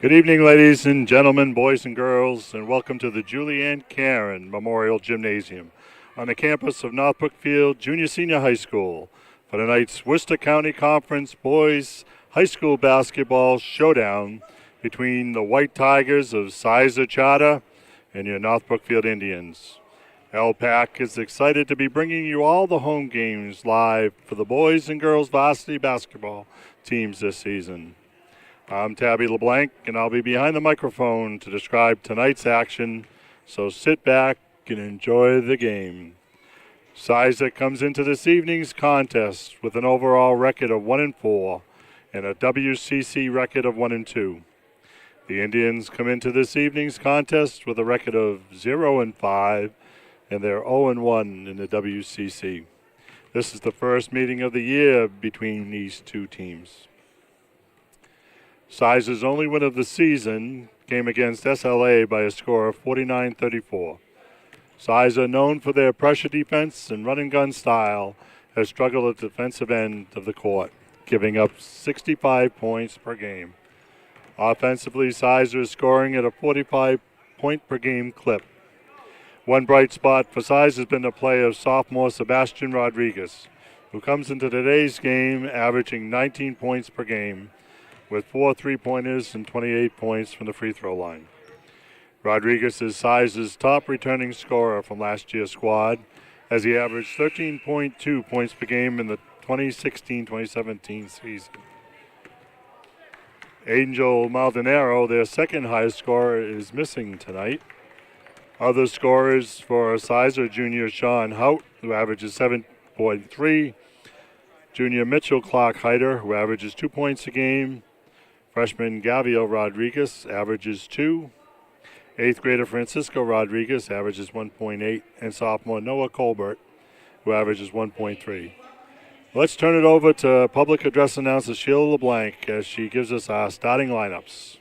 Good evening, ladies and gentlemen, boys and girls, and welcome to the Julianne Caron Memorial Gymnasium on the campus of North Brookfield Junior Senior High School for tonight's Worcester County Conference Boys High School Basketball Showdown between the White Tigers of Sizer Charter and your North Brookfield Indians. LPAC is excited to be bringing you all the home games live for the boys and girls varsity basketball teams this season. I'm Tabby LeBlanc, and I'll be behind the microphone to describe tonight's action, so sit back and enjoy the game. Sizer comes into this evening's contest with an overall record of 1-4 and a WCC record of 1-2. The Indians come into this evening's contest with a record of 0-5, and they're 0-1 in the WCC. This is the first meeting of the year between these two teams. Sizer's only win of the season came against SLA by a score of 49-34. Sizer, known for their pressure defense and run-and-gun style, has struggled at the defensive end of the court, giving up 65 points per game. Offensively, Sizer is scoring at a 45-point-per-game clip. One bright spot for Sizer has been the play of sophomore Sebastian Rodriguez, who comes into today's game averaging 19 points per game, with 4 three-pointers and 28 points from the free throw line. Rodriguez is Sizer's top returning scorer from last year's squad, as he averaged 13.2 points per game in the 2016-2017 season. Angel Maldonado, their second highest scorer, is missing tonight. Other scorers for Sizer, junior Sean Hout, who averages 7.3, junior Mitchell Clark Heider, who averages 2 points a game, freshman Gavio Rodriguez averages 2. 8th grader Francisco Rodriguez averages 1.8. And sophomore Noah Colbert, who averages 1.3. Let's turn it over to public address announcer Sheila LeBlanc as she gives us our starting lineups.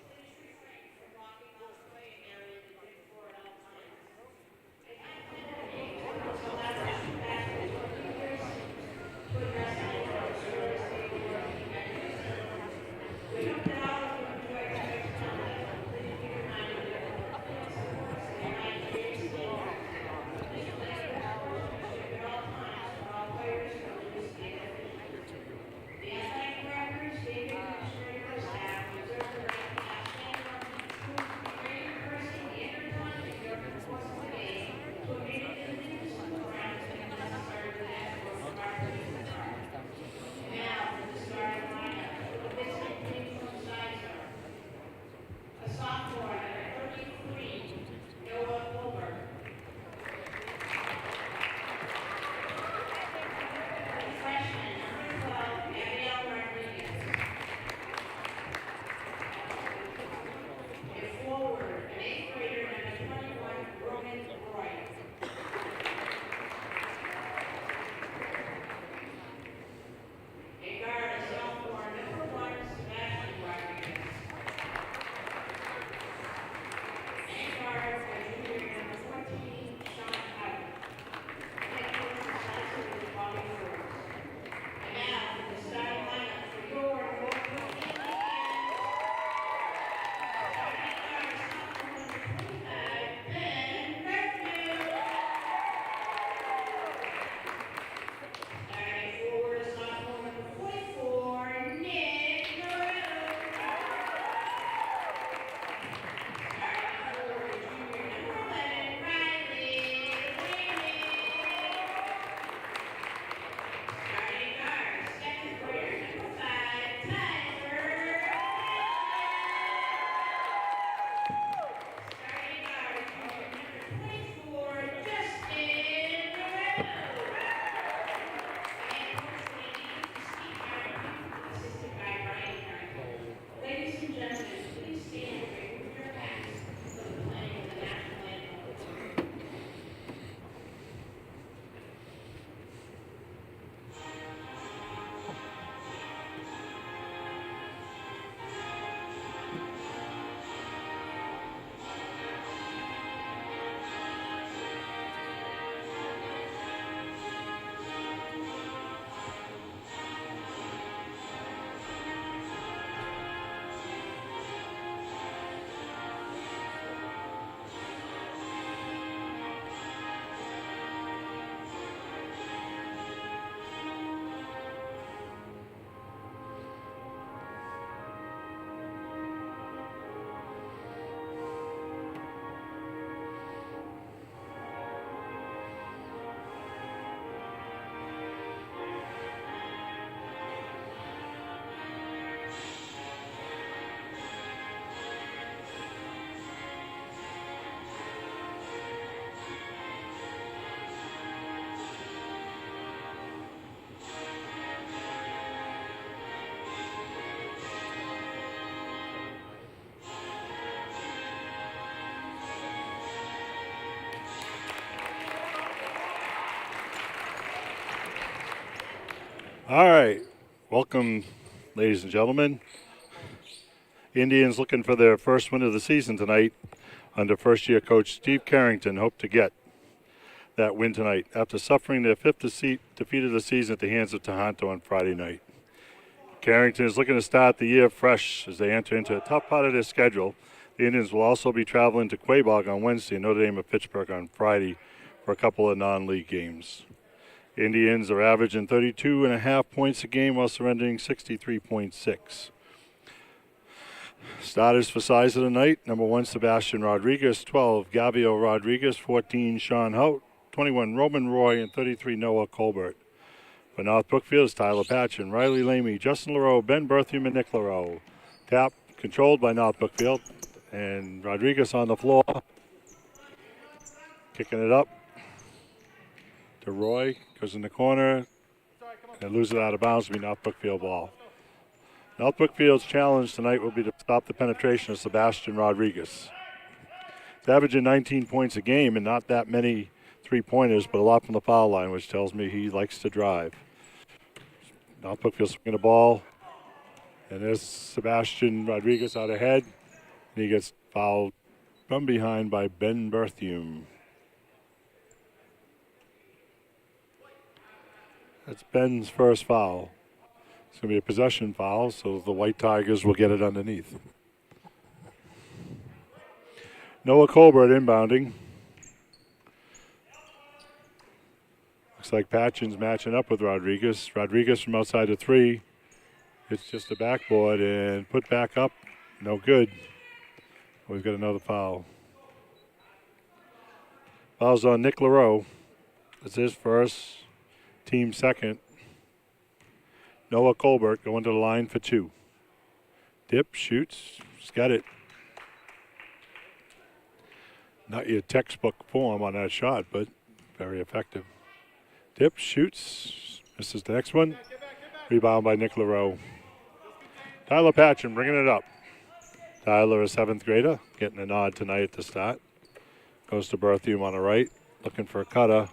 All right. Welcome, ladies and gentlemen. Indians looking for their first win of the season tonight under first-year coach Steve Carrington. Hope to get that win tonight after suffering their fifth defeat of the season at the hands of Toronto on Friday night. Carrington is looking to start the year fresh as they enter into a tough part of their schedule. The Indians will also be traveling to Quabog on Wednesday and Notre Dame of Pittsburgh on Friday for a couple of non-league games. Indians are averaging 32.5 points a game while surrendering 63.6. Starters for Sizer tonight: number 1, Sebastian Rodriguez; 12, Gavio Rodriguez; 14, Sean Hout; 21, Roman Roy; and 33, Noah Colbert. For North Brookfield is Tyler Patchen, Riley Lamy, Justin LaRoe, Ben Berthium, and Nick LaRoe. Tap controlled by North Brookfield, and Rodriguez on the floor. Kicking it up to Roy, goes in the corner, and loses it out of bounds to be North Brookfield ball. North Brookfield's challenge tonight will be to stop the penetration of Sebastian Rodriguez. He's averaging 19 points a game and not that many three-pointers, but a lot from the foul line, which tells me he likes to drive. North Brookfield swinging the ball, and there's Sebastian Rodriguez out ahead, and he gets fouled from behind by Ben Berthium. That's Ben's first foul. It's going to be a possession foul, so the White Tigers will get it underneath. Noah Colbert inbounding. Looks like Patchen's matching up with Rodriguez. Rodriguez from outside the three. It's just a backboard and put back up. No good. We've got another foul. Foul's on Nick LaRoe. That's his first. Team second. Noah Colbert going to the line for 2. Dip, shoots, he's got it. Not your textbook form on that shot, but very effective. Dip, shoots, misses the next one. Rebound by Nick LaRoe. Tyler Patchen bringing it up. Tyler, a 7th grader, getting a nod tonight at the start. Goes to Berthium on the right, looking for a cutter.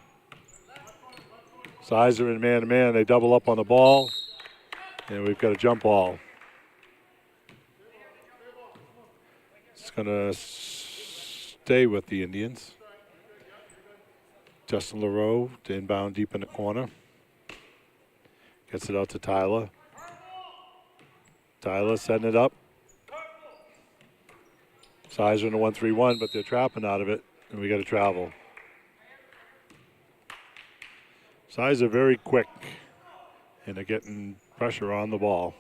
Sizer and man-to-man, they double up on the ball. And we've got a jump ball. It's going to stay with the Indians. Justin LaRoe to inbound deep in the corner. Gets it out to Tyler. Tyler setting it up. Sizer in the 1-3-1, but they're trapping out of it, and we got to travel. Sizer very quick, and they're getting pressure on the ball.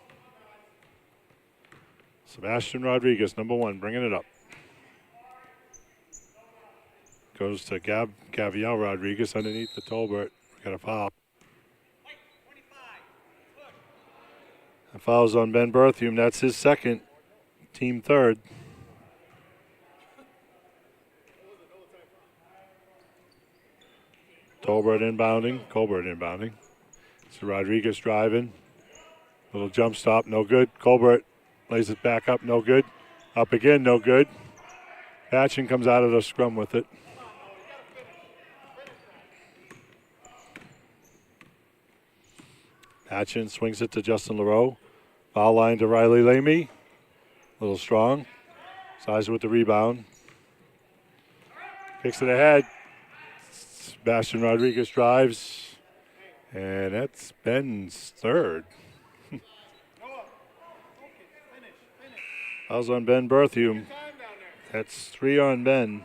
Sebastian Rodriguez, number 1, bringing it up. Goes to Gaviel Rodriguez underneath the Tolbert. We got a foul. The foul's on Ben Berthium. That's his second, team third. Colbert inbounding. So Rodriguez driving. Little jump stop, no good. Colbert lays it back up, no good. Up again, no good. Patchen comes out of the scrum with it. Patchen swings it to Justin LaRoe. Foul line to Riley Lamy. A little strong. Sizer with the rebound. Kicks it ahead. Sebastian Rodriguez drives. And that's Ben's third. Foul's on Ben Berthium. That's 3 on Ben.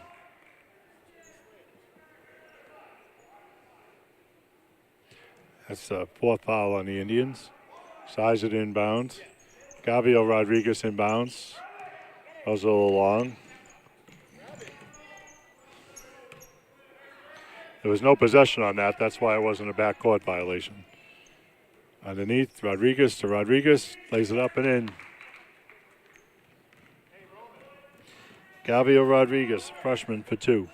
That's the 4th foul on the Indians. Sizer inbounds. Gavio Rodriguez inbounds. That was a little long. There was no possession on that. That's why it wasn't a backcourt violation. Underneath, Rodriguez to Rodriguez. Lays it up and in. Gavio Rodriguez, freshman for 2.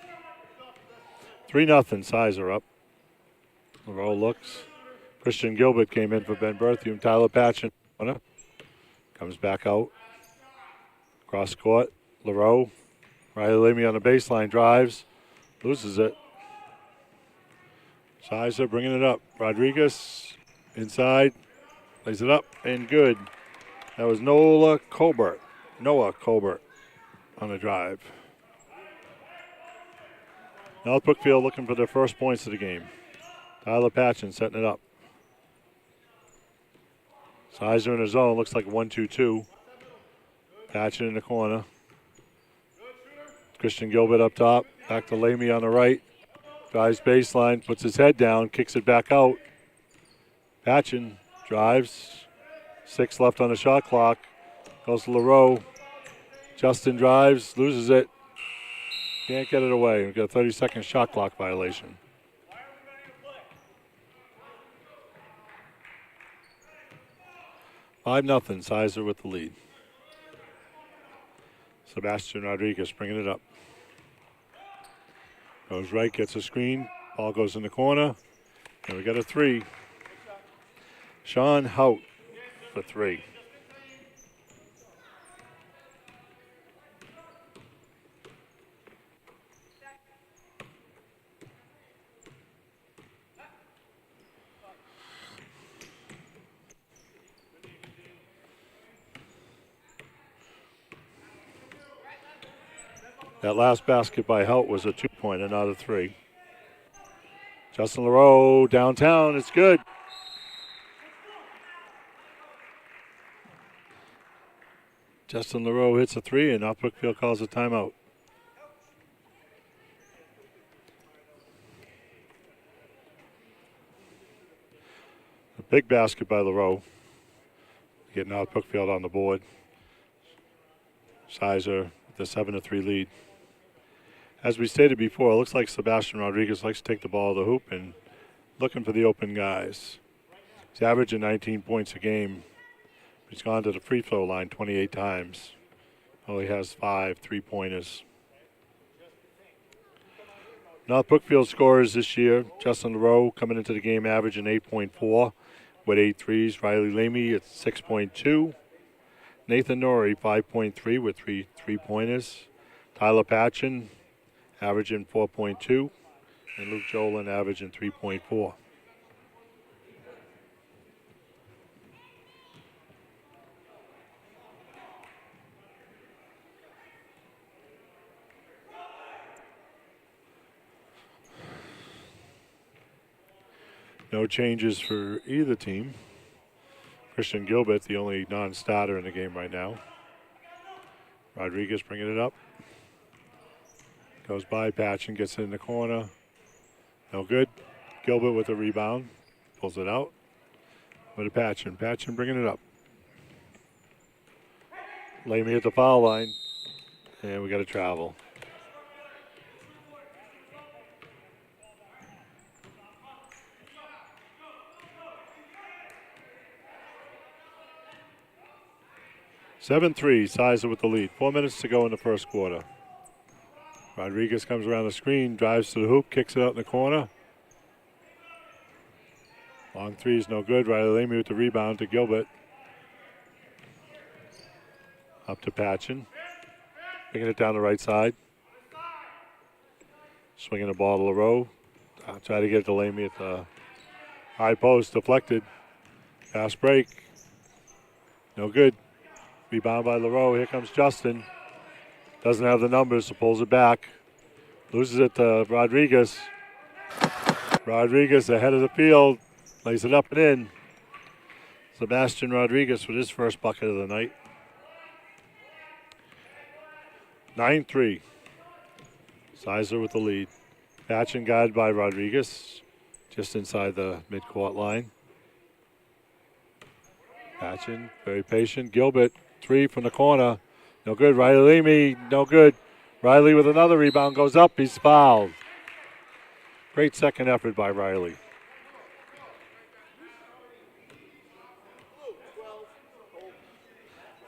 3-0, Sizer up. LaRoe looks. Christian Gilbert came in for Ben Berthium. Tyler Patchen comes back out. Cross court, LaRoe. Riley Lamy on the baseline, drives. Loses it. Sizer bringing it up. Rodriguez inside. Lays it up and good. That was Noah Colbert on the drive. North Brookfield looking for their first points of the game. Tyler Patchen setting it up. Sizer in his zone. Looks like a 1-2-2. Patchen in the corner. Christian Gilbert up top. Back to Lamy on the right. Drives baseline. Puts his head down. Kicks it back out. Patchen drives. 6 left on the shot clock. Goes to LaRoe. Justin drives. Loses it. Can't get it away. We've got a 30-second shot clock violation. Five nothing. Sizer with the lead. Sebastian Rodriguez bringing it up. Goes right, gets a screen. Ball goes in the corner. And we got a 3. Sean Hout for 3. That last basket by Hout was a 2-pointer, not a 3. Justin LaRoe downtown. It's good. Justin LaRoe hits a 3, and North Brookfield calls a timeout. A big basket by LaRoe. Get North Brookfield on the board. Sizer with the 7-3 lead. As we stated before, it looks like Sebastian Rodriguez likes to take the ball to the hoop and looking for the open guys. He's averaging 19 points a game. He's gone to the free throw line 28 times. Only has 5 3-pointers. North Brookfield scorers this year. Justin LaRoe coming into the game averaging 8.4 with 8 threes. Riley Lamy at 6.2. Nathan Norrie 5.3 with 3 3-pointers. Tyler Patchen averaging 4.2. And Luke Jolin averaging 3.4. No changes for either team. Christian Gilbert, the only non-starter in the game right now. Rodriguez bringing it up. Goes by Patchen, gets it in the corner. No good. Gilbert with a rebound. Pulls it out. With a Patchen. Patchen bringing it up. Lamy at the foul line. And we got to travel. Seven 3, Sizer with the lead. 4 minutes to go in the first quarter. Rodriguez comes around the screen, drives to the hoop, kicks it out in the corner. Long 3 is no good. Riley Lamy with the rebound to Gilbert. Up to Patchen. Bringing it down the right side. Swinging the ball to LaRoe. Try to get it to Lamy at the high post. Deflected. Fast break. No good. Rebound by LaRoe. Here comes Justin. Doesn't have the numbers, so pulls it back. Loses it to Rodriguez. Rodriguez ahead of the field. Lays it up and in. Sebastian Rodriguez with his first bucket of the night. 9-3. Sizer with the lead. Patchen guided by Rodriguez. Just inside the midcourt line. Patchen, very patient. Gilbert, 3 from the corner. No good. Riley Lamy, no good. Riley with another rebound, goes up. He's fouled. Great second effort by Riley.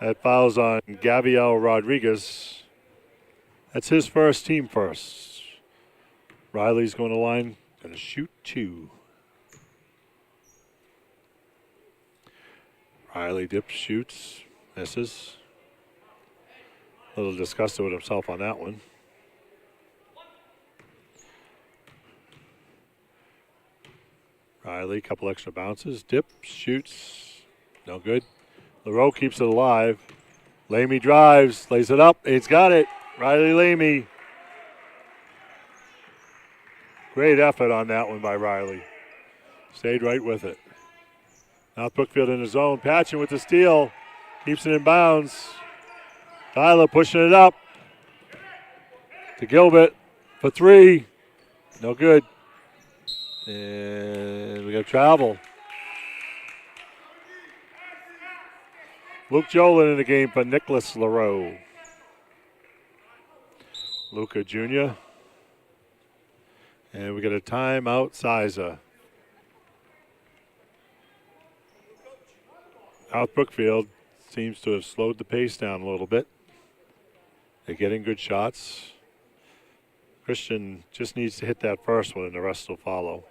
That foul's on Gaviel Rodriguez. That's his first, team first. Riley's going to line, going to shoot 2. Riley dips, shoots, misses. A little disgusted with himself on that one. Riley, couple extra bounces, dips, shoots, No good. LaRoe keeps it alive. Lamy drives, lays it up. He's got it. Riley Lamy. Great effort on that one by Riley. Stayed right with it. North Brookfield in his zone. Patchen with the steal. Keeps it in bounds. Tyler pushing it up to Gilbert for three. No good. And we got travel. Luke Jolin in the game for Nicholas LaRoe. Luca Jr. And we got a timeout, Sizer. South Brookfield seems to have slowed the pace down a little bit. They're getting good shots. Christian just needs to hit that first one and the rest will follow.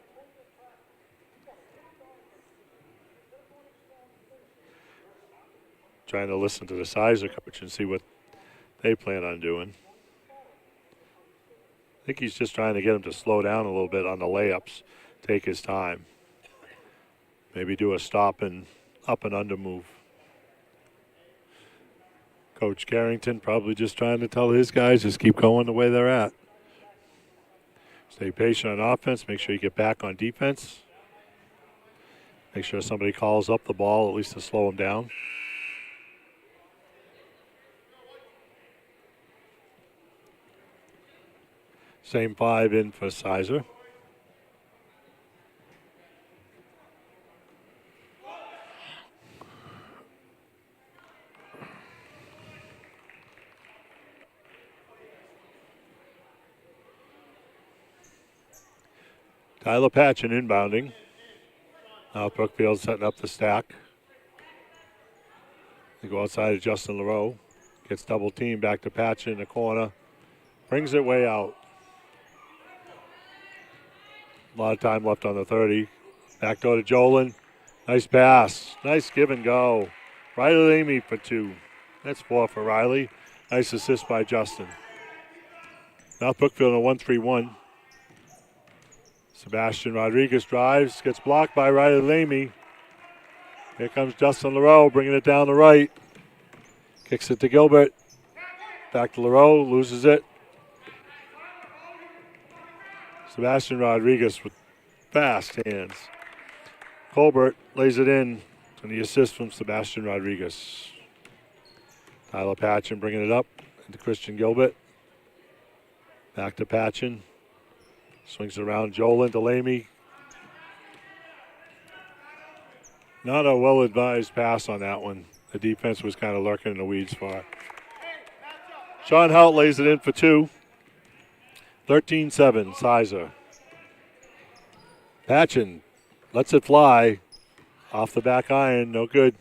Trying to listen to the Sizer coach and see what they plan on doing. I think he's just trying to get him to slow down a little bit on the layups, take his time. Maybe do a stop and up and under move. Coach Carrington probably just trying to tell his guys just keep going the way they're at. Stay patient on offense. Make sure you get back on defense. Make sure somebody calls up the ball at least to slow them down. Same five in for Sizer. Tyler Patchen inbounding. Now Brookfield setting up the stack. They go outside of Justin LaRoe. Gets double teamed back to Patchen in the corner. Brings it way out. A lot of time left on the 30. Back door to Jolin. Nice pass. Nice give and go. Riley Lamy for two. That's four for Riley. Nice assist by Justin. North Brookfield in a 1-3-1. Sebastian Rodriguez drives. Gets blocked by Riley Lamy. Here comes Justin LaRoe bringing it down the right. Kicks it to Gilbert. Back to LaRoe. Loses it. Sebastian Rodriguez with fast hands. Colbert lays it in, and the assist from Sebastian Rodriguez. Tyler Patchen bringing it up into Christian Gilbert. Back to Patchen. Swings it around Jolin to Lamy. Not a well-advised pass on that one. The defense was kind of lurking in the weeds for it. Sean Hout lays it in for two. 13-7, Sizer. Patchen lets it fly. Off the back iron, no good.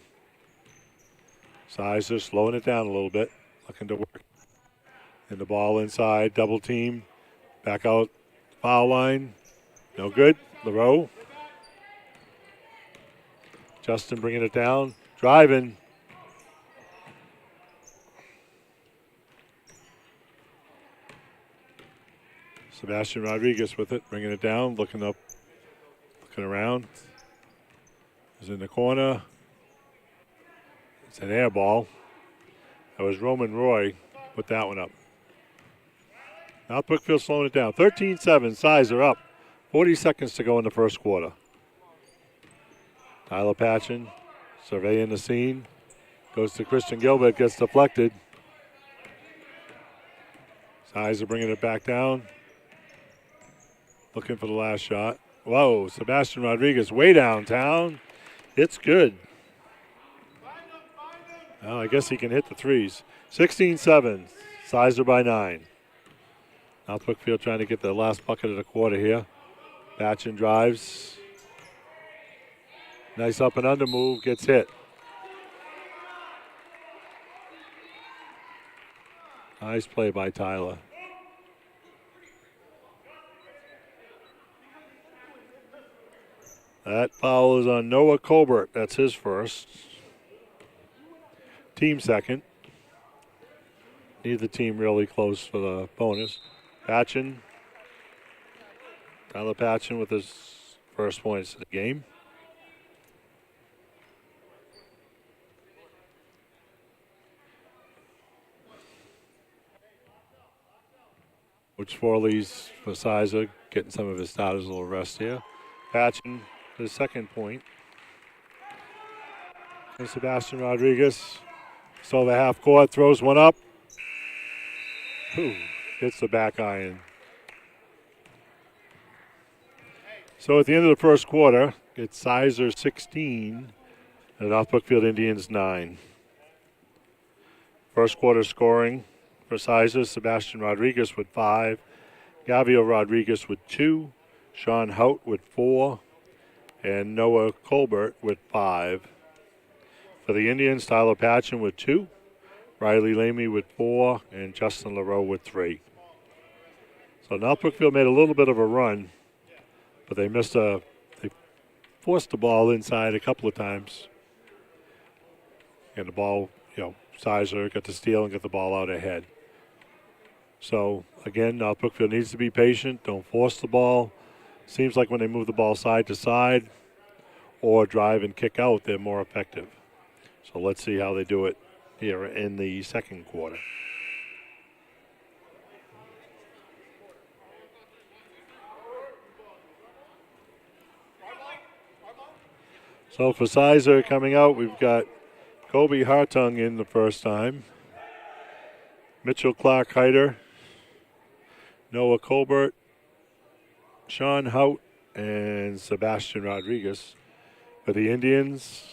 Sizer slowing it down a little bit. Looking to work. And the ball inside, double team. Back out, foul line. No good. LaRoe. Justin bringing it down. Driving. Sebastian Rodriguez with it, bringing it down, looking up, looking around. Is in the corner. It's an air ball. That was Roman Roy, put that one up. Now Brookfield slowing it down. 13-7, Sizer up. 40 seconds to go in the first quarter. Tyler Patchen surveying the scene. Goes to Christian Gilbert, gets deflected. Sizer bringing it back down. Looking for the last shot. Whoa, Sebastian Rodriguez way downtown. It's good. Well, I guess he can hit the threes. 16-7, Sizer by 9. Now Brookfield trying to get the last bucket of the quarter here. Patchen drives. Nice up and under move, gets hit. Nice play by Tyler. That foul is on Noah Colbert. That's his first. Team second. Neither team really close for the bonus. Patchen. Tyler Patchen with his first points of the game. Coach Forley's for Sizer, getting some of his starters a little rest here. Patchen for the second point. And Sebastian Rodriguez. So the half court, throws one up. Ooh, hits the back iron. So at the end of the first quarter, it's Sizer 16 and North Brookfield Indians 9. First quarter scoring for Sizer, Sebastian Rodriguez with 5, Gavio Rodriguez with 2, Sean Hout with 4, and Noah Colbert with 5. For the Indians, Tyler Patchen with 2, Riley Lamy with 4, and Justin LaRoe with 3. So North Brookfield made a little bit of a run, but they forced the ball inside a couple of times. And the ball, Sizer got the steal and get the ball out ahead. So, again, North Brookfield needs to be patient. Don't force the ball. Seems like when they move the ball side to side or drive and kick out, they're more effective. So let's see how they do it here in the second quarter. So for Sizer coming out, we've got Kobe Hartung in the first time. Mitchell Clark Heider, Noah Colbert, Sean Hout, and Sebastian Rodriguez. For the Indians,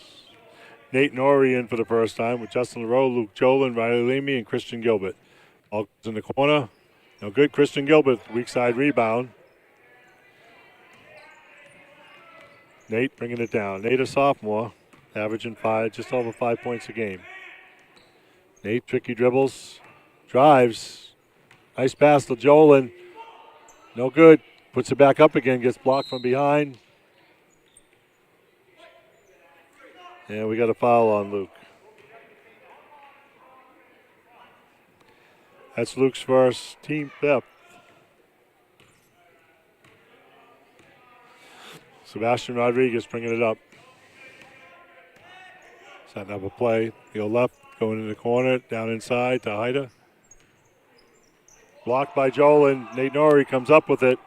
Nate Norrie in for the first time with Justin LaRoe, Luke Jolin, Riley Lamy, and Christian Gilbert. All goes in the corner. No good. Christian Gilbert, weak side rebound. Nate bringing it down. Nate, a sophomore, averaging just over 5 points a game. Nate, tricky dribbles, drives. Nice pass to Jolin. No good. Puts it back up again, gets blocked from behind. And we got a foul on Luke. That's Luke's first, team fifth. Sebastian Rodriguez bringing it up. Setting up a play. Go left, going in the corner, down inside to Haida. Blocked by Jolin. Nate Norrie comes up with it.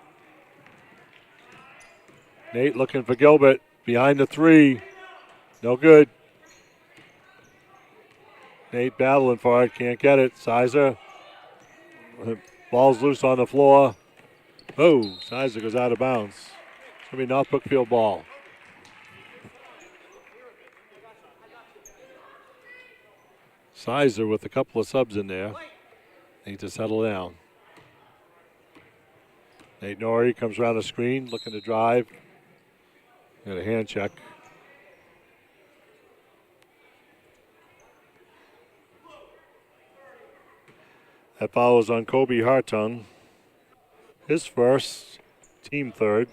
Nate looking for Gilbert. Behind the three. No good. Nate battling for it. Can't get it. Sizer. Ball's loose on the floor. Oh, Sizer goes out of bounds. It's going to be North Brookfield ball. Sizer with a couple of subs in there. Need to settle down. Nate Norrie comes around the screen, looking to drive. Got a hand check. That foul is on Kobe Hartung. His first, team third.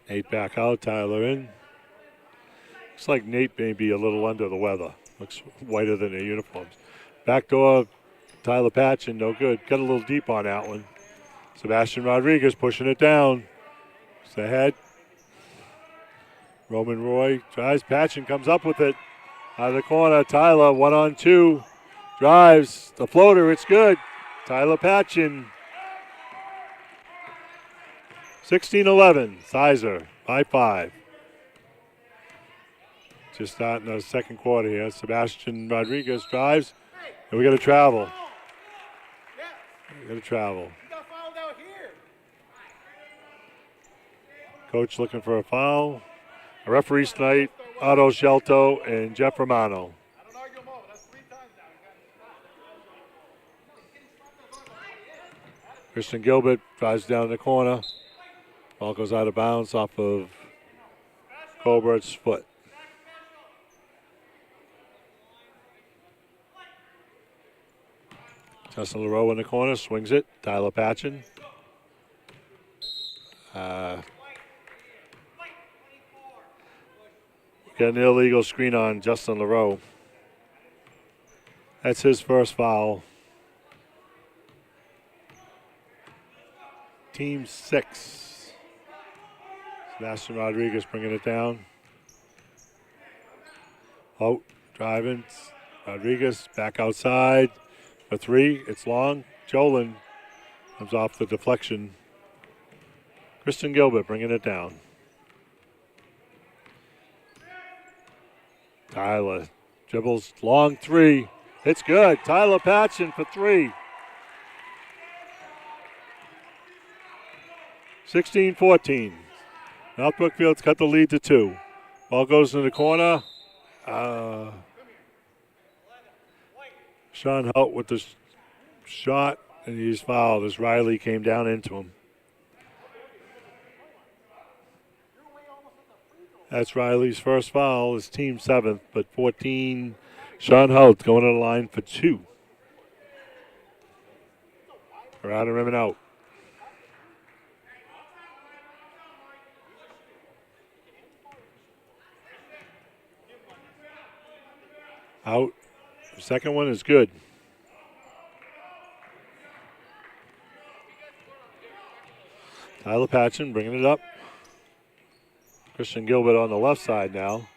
Nate back out, Tyler in. Looks like Nate may be a little under the weather. Looks whiter than their uniforms. Backdoor, Tyler Patchen, no good. Got a little deep on that one. Sebastian Rodriguez pushing it down. It's ahead. Roman Roy tries. Patchen comes up with it. Out of the corner, Tyler, 1-on-2. Drives. The floater, it's good. Tyler Patchen. 16-11. Sizer by 5. Just starting the second quarter here. Sebastian Rodriguez drives. And we got to travel. Coach looking for a foul. Referees tonight, Otto Shelto and Jeff Romano. Christian Gilbert drives down the corner. Ball goes out of bounds off of Colbert's foot. Justin LaRoe in the corner, swings it. Tyler Patchen. Got an illegal screen on Justin LaRoe. That's his first foul. Team 6. Sebastian Rodriguez bringing it down. Oh, driving. Rodriguez back outside for three. It's long. Jolin comes off the deflection. Kristen Gilbert bringing it down. Tyler dribbles long three. It's good. Tyler Patchen for three. 16-14. North Brookfield's cut the lead to 2. Ball goes in the corner. Sean Hout with the shot, and he's fouled as Riley came down into him. That's Riley's first foul, his team 7th, but 14. Sean Hout going to the line for 2. Around the rim and out. Out. The second one is good. Tyler Patchen bringing it up. Christian Gilbert on the left side now.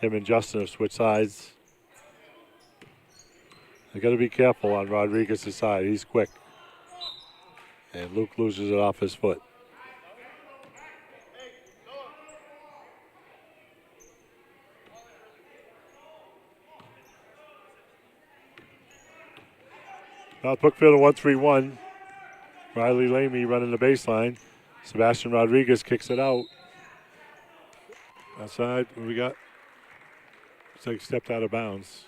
Him and Justin have switched sides. They got to be careful on Rodriguez's side. He's quick. And Luke loses it off his foot. North Brookfield 1-3-1. Riley Lamy running the baseline. Sebastian Rodriguez kicks it out. Outside, what we got? Looks like he stepped out of bounds.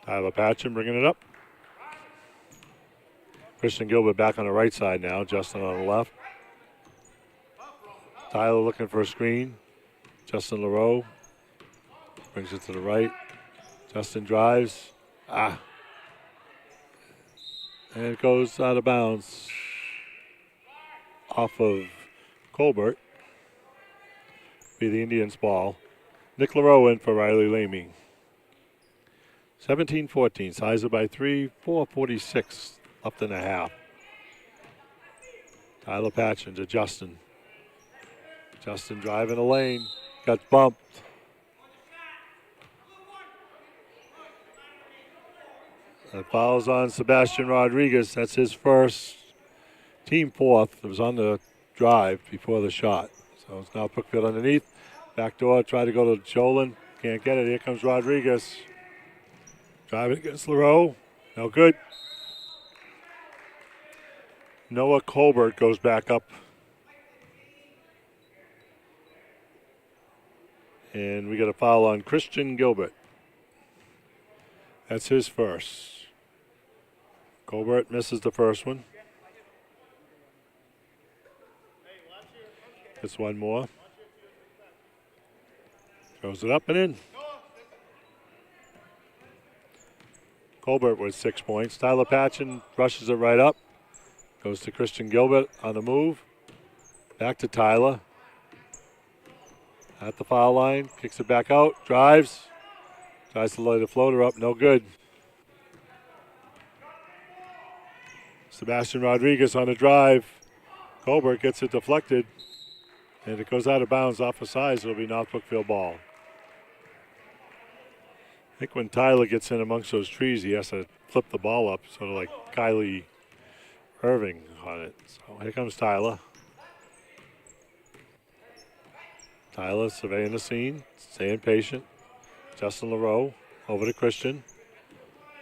Tyler Patchen bringing it up. Christian Gilbert back on the right side now. Justin on the left. Tyler looking for a screen. Justin LaRoe brings it to the right. Justin drives. And it goes out of bounds off of Colbert. Be the Indians' ball. Nick LaRoe in for Riley Lamy. 17-14. Sizer by 3. 4:46 left in a half. Tyler Patchen to Justin. Justin driving the lane. Got bumped. That foul's on Sebastian Rodriguez. That's his first, team 4th. It was on the drive before the shot. So it's now Brookfield underneath. Backdoor, try to go to Jolin. Can't get it. Here comes Rodriguez. Driving against LaRoe. No good. Noah Colbert goes back up. And we got a foul on Christian Gilbert. That's his first. Colbert misses the first one. Gets one more. Throws it up and in. Colbert with 6 points. Tyler Patchen rushes it right up. Goes to Christian Gilbert on the move. Back to Tyler. At the foul line. Kicks it back out. Drives. Tries to lay the floater up. No good. Sebastian Rodriguez on the drive. Colbert gets it deflected. And it goes out of bounds off the sides. It'll be North Brookfield ball. I think when Tyler gets in amongst those trees, he has to flip the ball up, sort of like Kylie Irving on it. So here comes Tyler. Tyler surveying the scene, staying patient. Justin LaRoe over to Christian.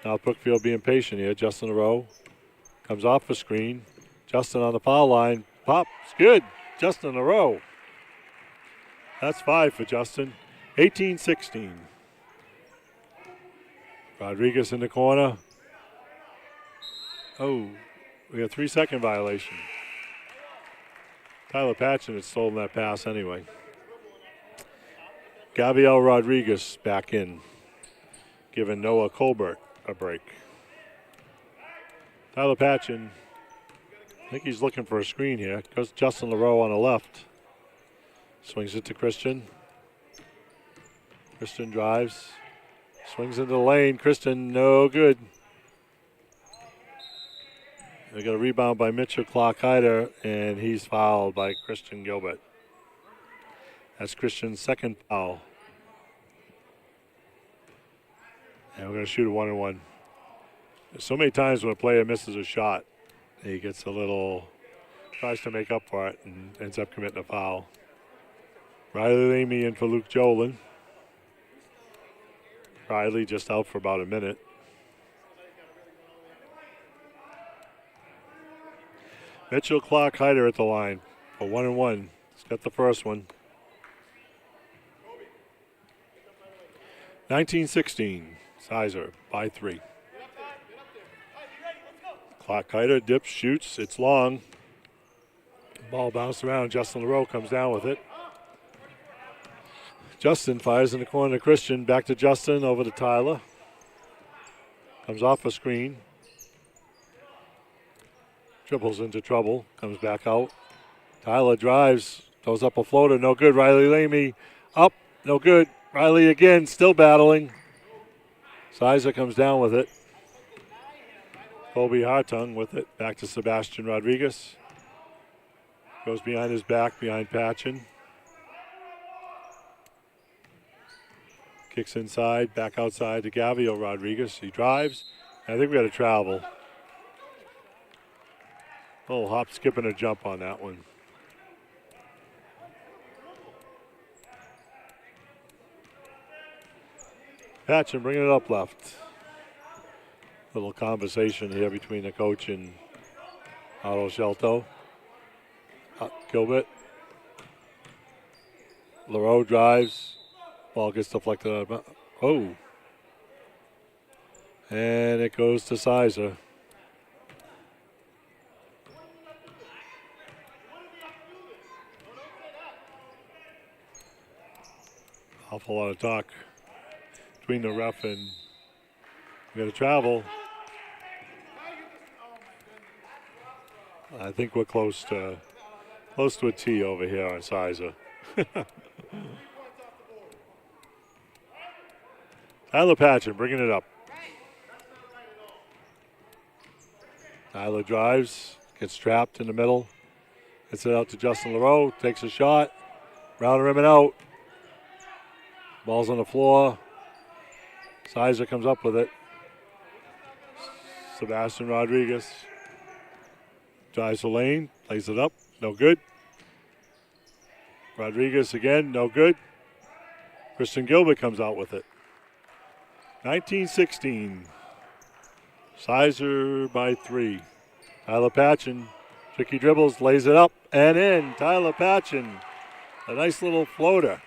Now Brookfield being patient here. Justin LaRoe comes off the screen. Justin on the foul line. Pops. Good. Justin LaRoe. That's 5 for Justin. 18-16. Rodriguez in the corner. Oh, we have a 3-second violation. Tyler Patchen had stolen that pass anyway. Gabriel Rodriguez back in, giving Noah Colbert a break. Tyler Patchen, I think he's looking for a screen here. Goes Justin LaRoe on the left. Swings it to Christian. Christian drives. Swings into the lane. Christian, no good. They got a rebound by Mitchell Clark-Hyder, and he's fouled by Christian Gilbert. That's Christian's second foul. And we're going to shoot a 1-and-1. So many times when a player misses a shot, he gets a little, tries to make up for it and ends up committing a foul. Riley Lamy in for Luke Jolin. Riley just out for about a minute. Mitchell Clark Hyder at the line for 1-and-1. He's got the first one. 19-16. Sizer by 3. Clark Hyder dips, shoots. It's long. Ball bounced around. Justin LaRoe comes down with it. Justin fires in the corner to Christian. Back to Justin, over to Tyler. Comes off a screen. Dribbles into trouble. Comes back out. Tyler drives. Throws up a floater. No good. Riley Lamy up. No good. Riley again, still battling. Sizer comes down with it. Colby Hartung with it. Back to Sebastian Rodriguez. Goes behind his back, behind Patchen. Kicks inside, back outside to Gavio Rodriguez. He drives. I think we got to travel. Oh, hop, skip, and a jump on that one. Patchen bringing it up left. Little conversation here between the coach and Otto Shelto. Gilbert. LaRoe drives. Ball gets deflected. Oh. And it goes to Sizer. Awful lot of talk between the ref and we got to travel. I think we're close to a T over here on Sizer. Tyler Patchen bringing it up. Tyler drives, gets trapped in the middle. Gets it out to Justin LaRoe, takes a shot. Round rim and out. Ball's on the floor. Sizer comes up with it. Sebastian Rodriguez drives the lane, plays it up, no good. Rodriguez again, no good. Christian Gilbert comes out with it. 19-16. Sizer by 3. Tyler Patchen, tricky dribbles, lays it up and in. Tyler Patchen, a nice little floater.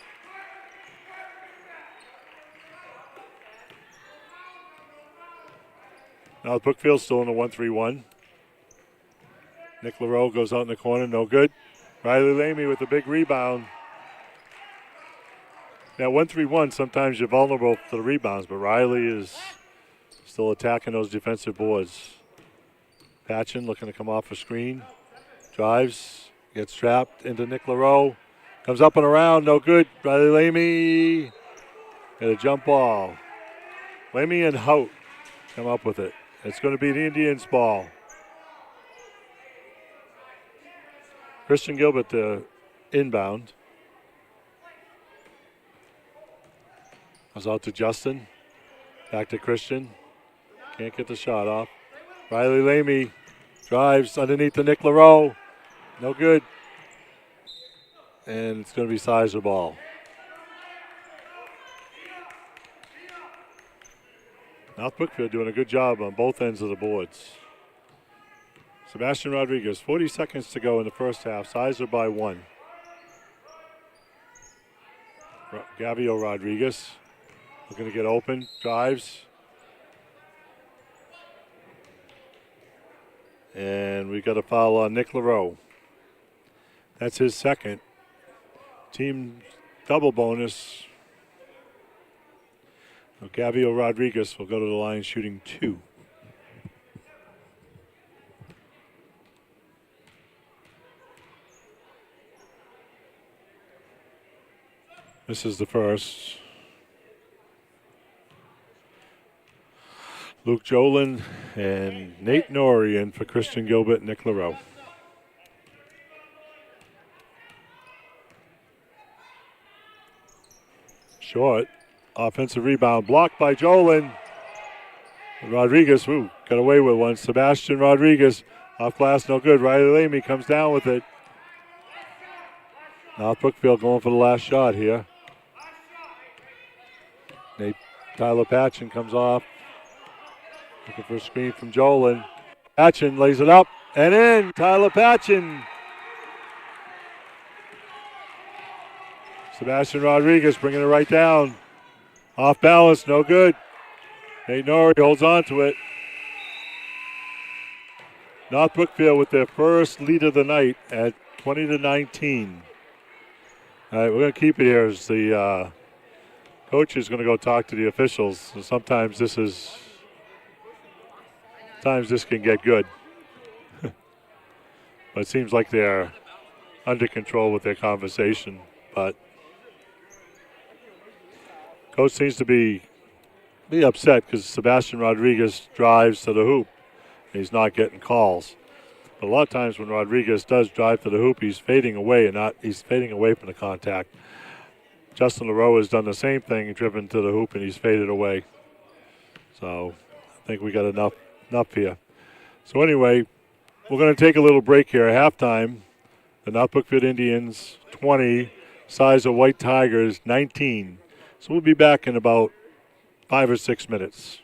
Now Brookfield still in the 1-3-1. Nick LaRoe goes out in the corner, no good. Riley Lamy with a big rebound. Now 1-3-1, sometimes you're vulnerable to the rebounds, but Riley is still attacking those defensive boards. Patchen looking to come off a screen. Drives, gets trapped into Nick LaRoe. Comes up and around, no good. Riley Lamy, and a jump ball. Lamy and Hout come up with it. It's going to be the Indians' ball. Christian Gilbert the inbound. Goes out to Justin. Back to Christian. Can't get the shot off. Riley Lamy drives underneath to Nick LaRoe. No good. And it's going to be Sizer ball. North Brookfield doing a good job on both ends of the boards. Sebastian Rodriguez, 40 seconds to go in the first half. Sizer by 1. Gavio Rodriguez looking to get open. Drives. And we got a foul on Nick LaRoe. That's his second. Team double bonus. Gavio Rodriguez will go to the line shooting 2. This is the first. Luke Jolin and Nate Norrie in for Christian Gilbert and Nick LaRoe. Short. Offensive rebound blocked by Jolin. Rodriguez, got away with one. Sebastian Rodriguez off glass, no good. Riley Lamy comes down with it. North Brookfield going for the last shot here. Tyler Patchen comes off. Looking for a screen from Jolin. Patchen lays it up and in. Tyler Patchen. Sebastian Rodriguez bringing it right down. Off balance, no good. Nate Norrie holds on to it. North Brookfield with their first lead of the night at 20-19. All right, we're going to keep it here as the coach is going to go talk to the officials. So sometimes this can get good. But it seems like they're under control with their conversation. But coach seems to be upset because Sebastian Rodriguez drives to the hoop. He's not getting calls. But a lot of times when Rodriguez does drive to the hoop, he's fading away he's fading away from the contact. Justin LaRoe has done the same thing, driven to the hoop, and he's faded away. So I think we got enough here. So anyway, we're going to take a little break here at halftime. The North Brookfield Indians 20, Sizer White Tigers 19. So we'll be back in about 5 or 6 minutes.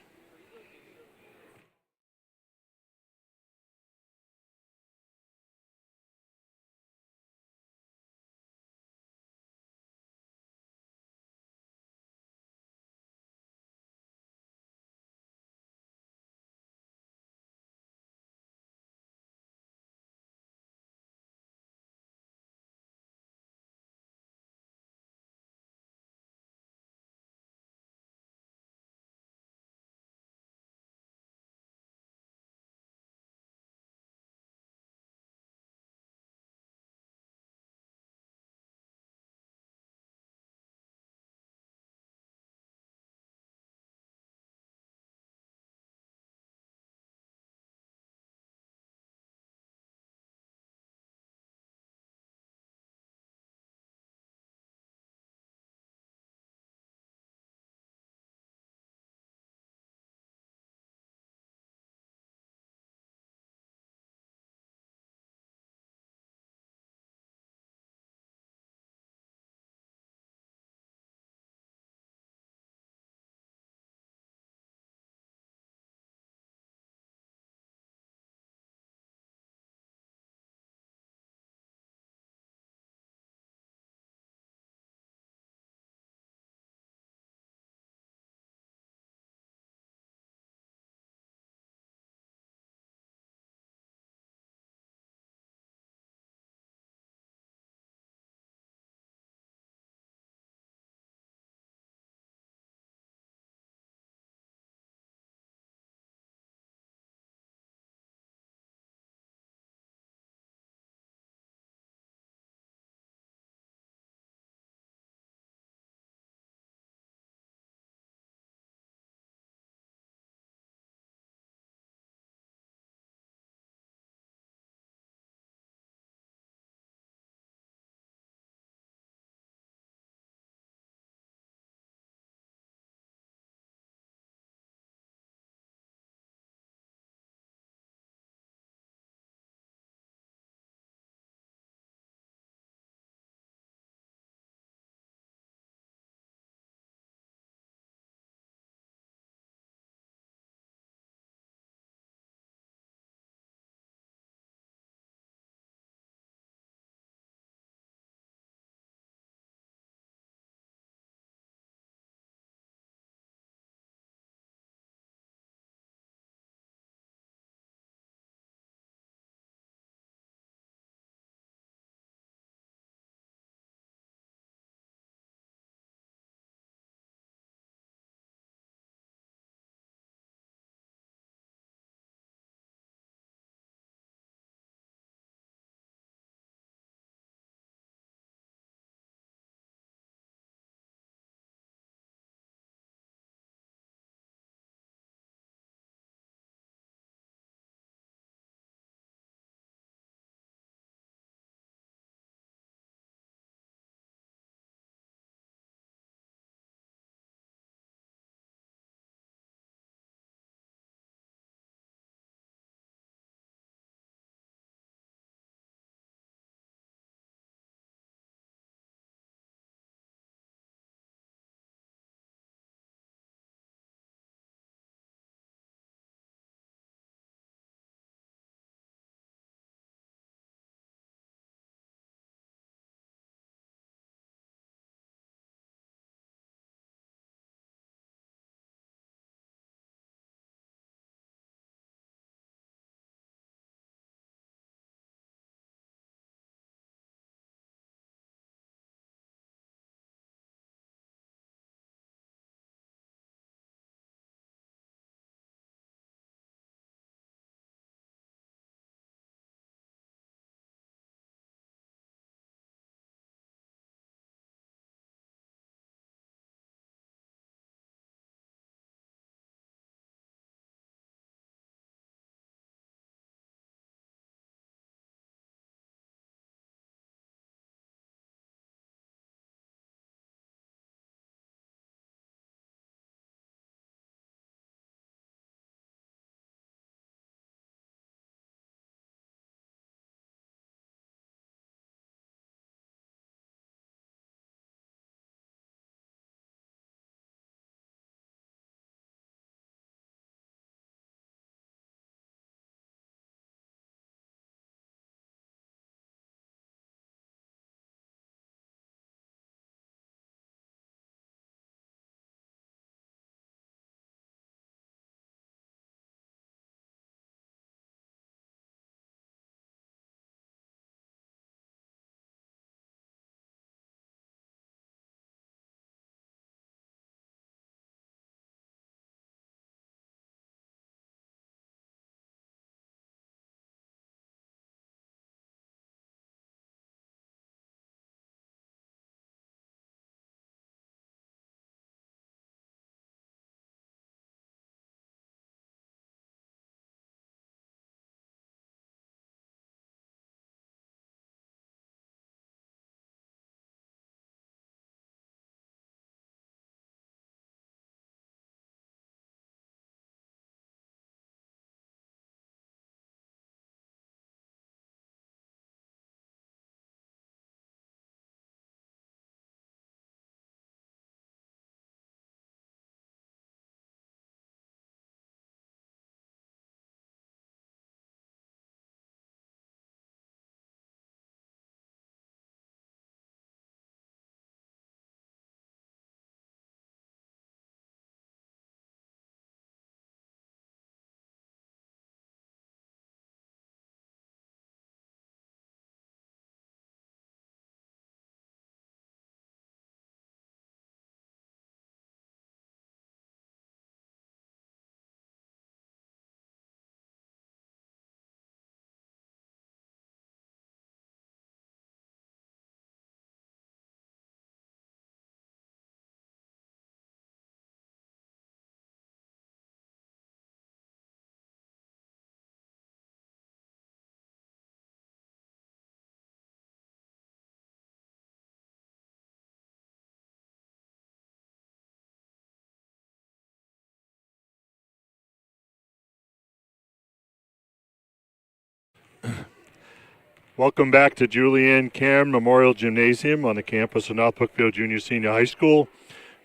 Welcome back to Julianne Cairn Memorial Gymnasium on the campus of North Brookfield Junior Senior High School.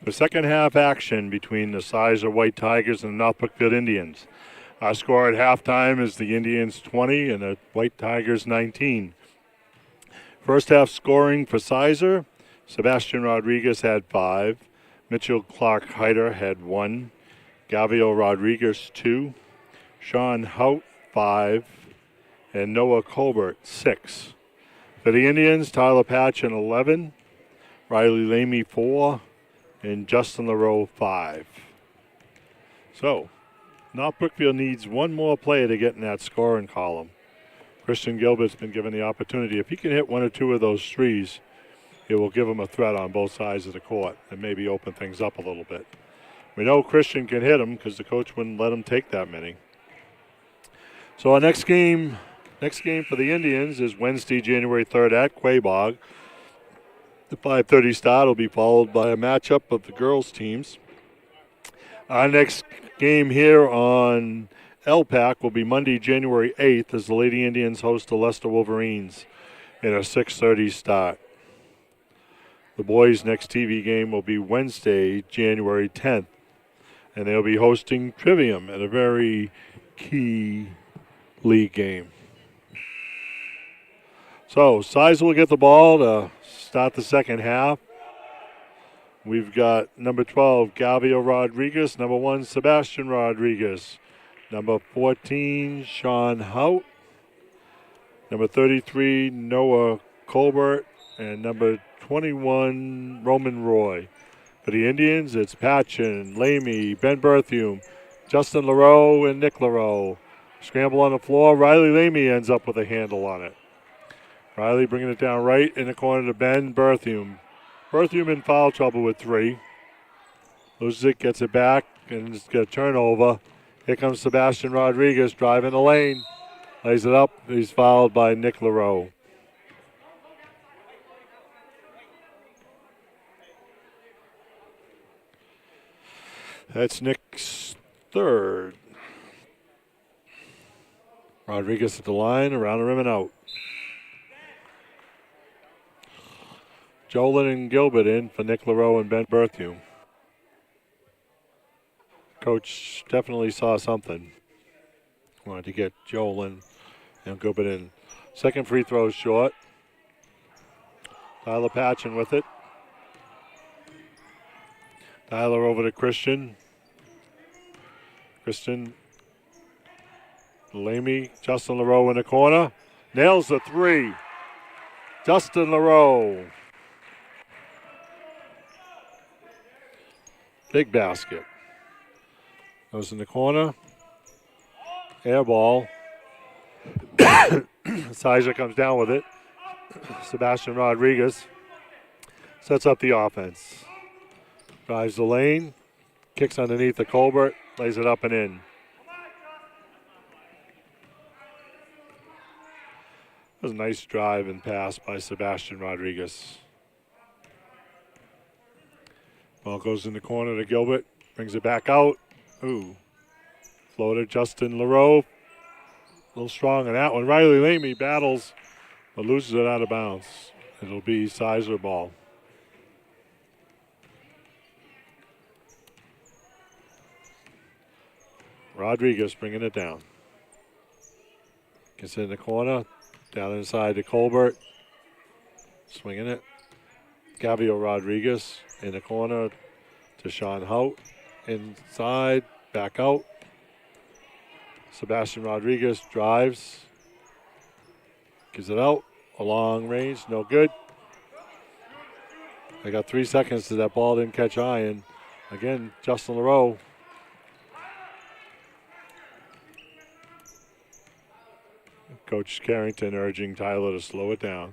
The second half action between the Sizer White Tigers and the North Brookfield Indians. Our score at halftime is the Indians 20 and the White Tigers 19. First half scoring for Sizer, Sebastian Rodriguez had 5, Mitchell Clark Hyder had 1, Gavio Rodriguez 2, Sean Hout 5, and Noah Colbert 6. For the Indians, Tyler Patchen 11, Riley Lamy 4, and Justin LaRoe 5. So, North Brookfield needs one more player to get in that scoring column. Christian Gilbert's been given the opportunity. If he can hit one or two of those threes, it will give him a threat on both sides of the court and maybe open things up a little bit. We know Christian can hit them because the coach wouldn't let him take that many. So our next game for the Indians is Wednesday, January 3rd at Quabog. The 5:30 start will be followed by a matchup of the girls' teams. Our next game here on LPAC will be Monday, January 8th, as the Lady Indians host the Leicester Wolverines in a 6:30 start. The boys' next TV game will be Wednesday, January 10th, and they'll be hosting Trivium at a very key league game. So, Sizer will get the ball to start the second half. We've got number 12, Gavio Rodriguez. Number 1, Sebastian Rodriguez. Number 14, Sean Hout. Number 33, Noah Colbert. And number 21, Roman Roy. For the Indians, it's Patchen, Lamy, Ben Berthium, Justin LaRoe, and Nick LaRoe. Scramble on the floor. Riley Lamy ends up with a handle on it. Riley bringing it down right in the corner to Ben Berthium. Berthium in foul trouble with 3. Loses it, gets it back, and it's got a turnover. Here comes Sebastian Rodriguez driving the lane. Lays it up. He's fouled by Nick LaRoe. That's Nick's third. Rodriguez at the line, around the rim and out. Jolin and Gilbert in for Nick LaRoe and Ben Berthium. Coach definitely saw something. Wanted to get Jolin and Gilbert in. Second free throw short. Tyler Patchen with it. Tyler over to Christian. Christian, Lamy, Justin LaRoe in the corner. Nails the 3. Justin LaRoe. Big basket. Goes in the corner. Air ball. Sizer comes down with it. Sebastian Rodriguez sets up the offense. Drives the lane. Kicks underneath the Colbert. Lays it up and in. That was a nice drive and pass by Sebastian Rodriguez. Ball goes in the corner to Gilbert. Brings it back out. Ooh. Floater, Justin LaRoe. A little strong on that one. Riley Lamy battles, but loses it out of bounds. It'll be Sizer ball. Rodriguez bringing it down. Gets it in the corner. Down inside to Colbert. Swinging it. Gavio Rodriguez in the corner to Sean Hout. Inside, back out. Sebastian Rodriguez drives. Gives it out. A long range, no good. They got 3 seconds to that ball didn't catch iron. Again, Justin LaRoe. Coach Carrington urging Tyler to slow it down.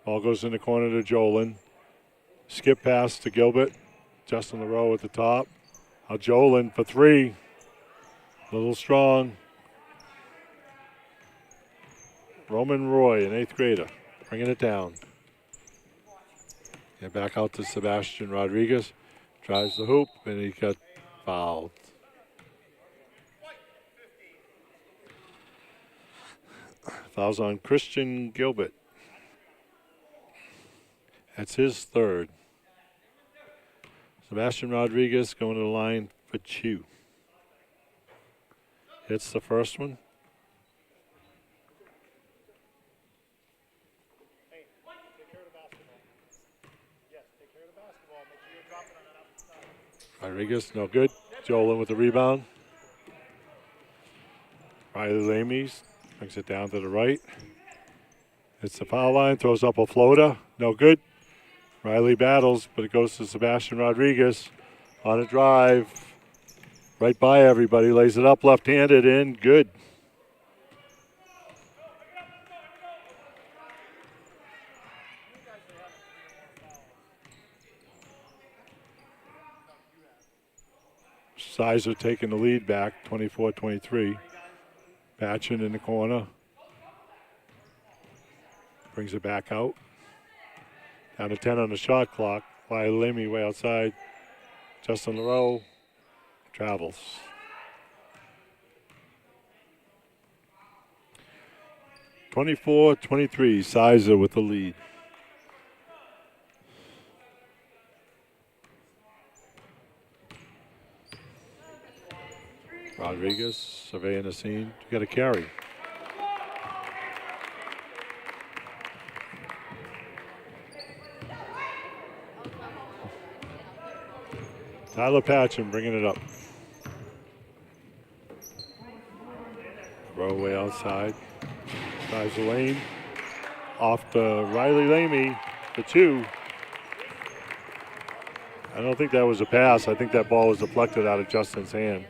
Ball goes in the corner to Jolin. Skip pass to Gilbert. Justin LaRoe at the top. Jolin for 3. A little strong. Roman Roy, an 8th grader, bringing it down. And back out to Sebastian Rodriguez. Drives the hoop, and he got fouled. Fouls on Christian Gilbert. That's his third. Sebastian Rodriguez going to the line for 2. Hits the first one. Rodriguez, no good. Jolin with the rebound. Riley Lamy brings it down to the right. Hits the foul line, throws up a floater. No good. Riley battles, but it goes to Sebastian Rodriguez on a drive. Right by everybody, lays it up left-handed in. Good. Sizer taking the lead back, 24-23. Patchen in the corner. Brings it back out. Down to 10 on the shot clock. Riley Lamy way outside. Justin LaRoe travels. (24-23). Sizer with the lead. Rodriguez surveying the scene. You got a carry. Tyler Patchen bringing it up. Rowe way outside. Drives the lane. Off to Riley Lamy, the 2. I don't think that was a pass. I think that ball was deflected out of Justin's hand.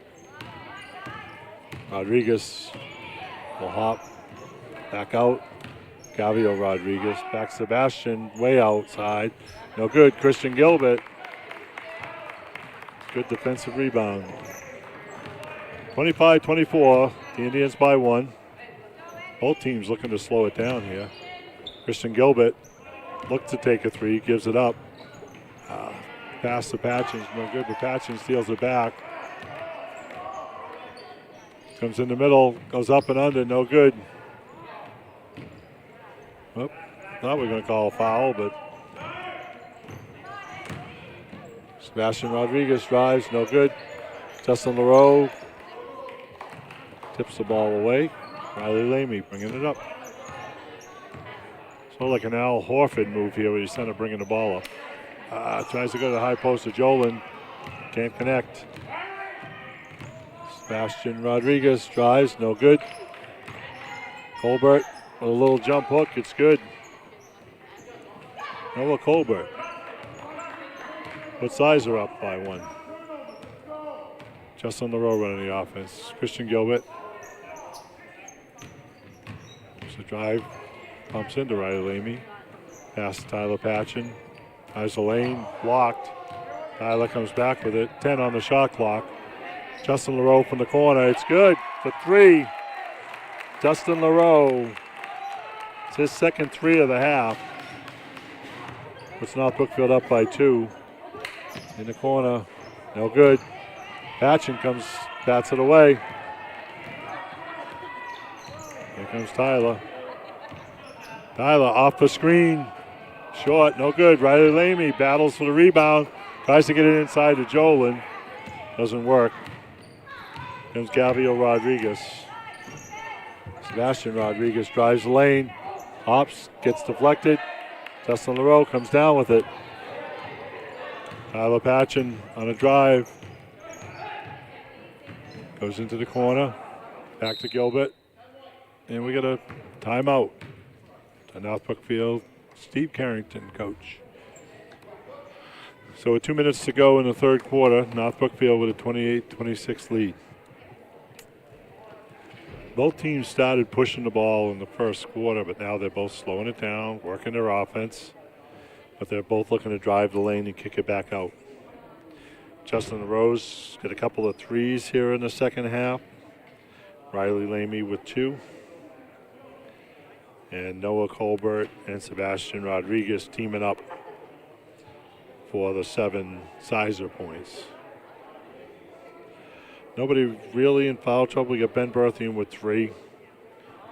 Rodriguez will hop back out. Gavio Rodriguez. Back Sebastian way outside. No good. Christian Gilbert. Good defensive rebound. 25-24. The Indians by 1. Both teams looking to slow it down here. Christian Gilbert looks to take a 3. Gives it up. Pass to Patchen. No good, but Patchen steals it back. Comes in the middle, goes up and under, no good. Oh, thought we were going to call a foul, but Sebastian Rodriguez drives, no good. Justin LaRoe tips the ball away. Riley Lamy bringing it up. Sort of like an Al Horford move here where he's center bringing the ball up. Tries to go to the high post to Jolin. Can't connect. Sebastian Rodriguez drives, no good. Colbert with a little jump hook, it's good. Noah Colbert. Put Sizer up by 1. Justin LaRoe running the offense. Christian Gilbert. There's a drive, pumps into Riley Lamy. Pass to Tyler Patchen. Eyes the lane, blocked. Tyler comes back with it. 10 on the shot clock. Justin LaRoe from the corner. It's good for 3. Justin LaRoe. It's his second 3 of the half. Puts North Brookfield up by 2. In the corner. No good. Patchen comes, bats it away. Here comes Tyler. Tyler off the screen. Short, no good. Riley Lamy battles for the rebound. Tries to get it inside to Jolin. Doesn't work. Comes Gavio Rodriguez. Sebastian Rodriguez drives the lane. Hops, gets deflected. Justin LaRoe comes down with it. Tyler Patchen on a drive. Goes into the corner. Back to Gilbert. And we got a timeout. To North Brookfield, Steve Carrington, coach. So with 2 minutes to go in the third quarter, North Brookfield with a 28-26 lead. Both teams started pushing the ball in the first quarter, but now they're both slowing it down, working their offense. But they're both looking to drive the lane and kick it back out. Justin Rose got a couple of threes here in the second half. Riley Lamy with 2. And Noah Colbert and Sebastian Rodriguez teaming up for the 7 Sizer points. Nobody really in foul trouble. We got Ben Berthium with 3.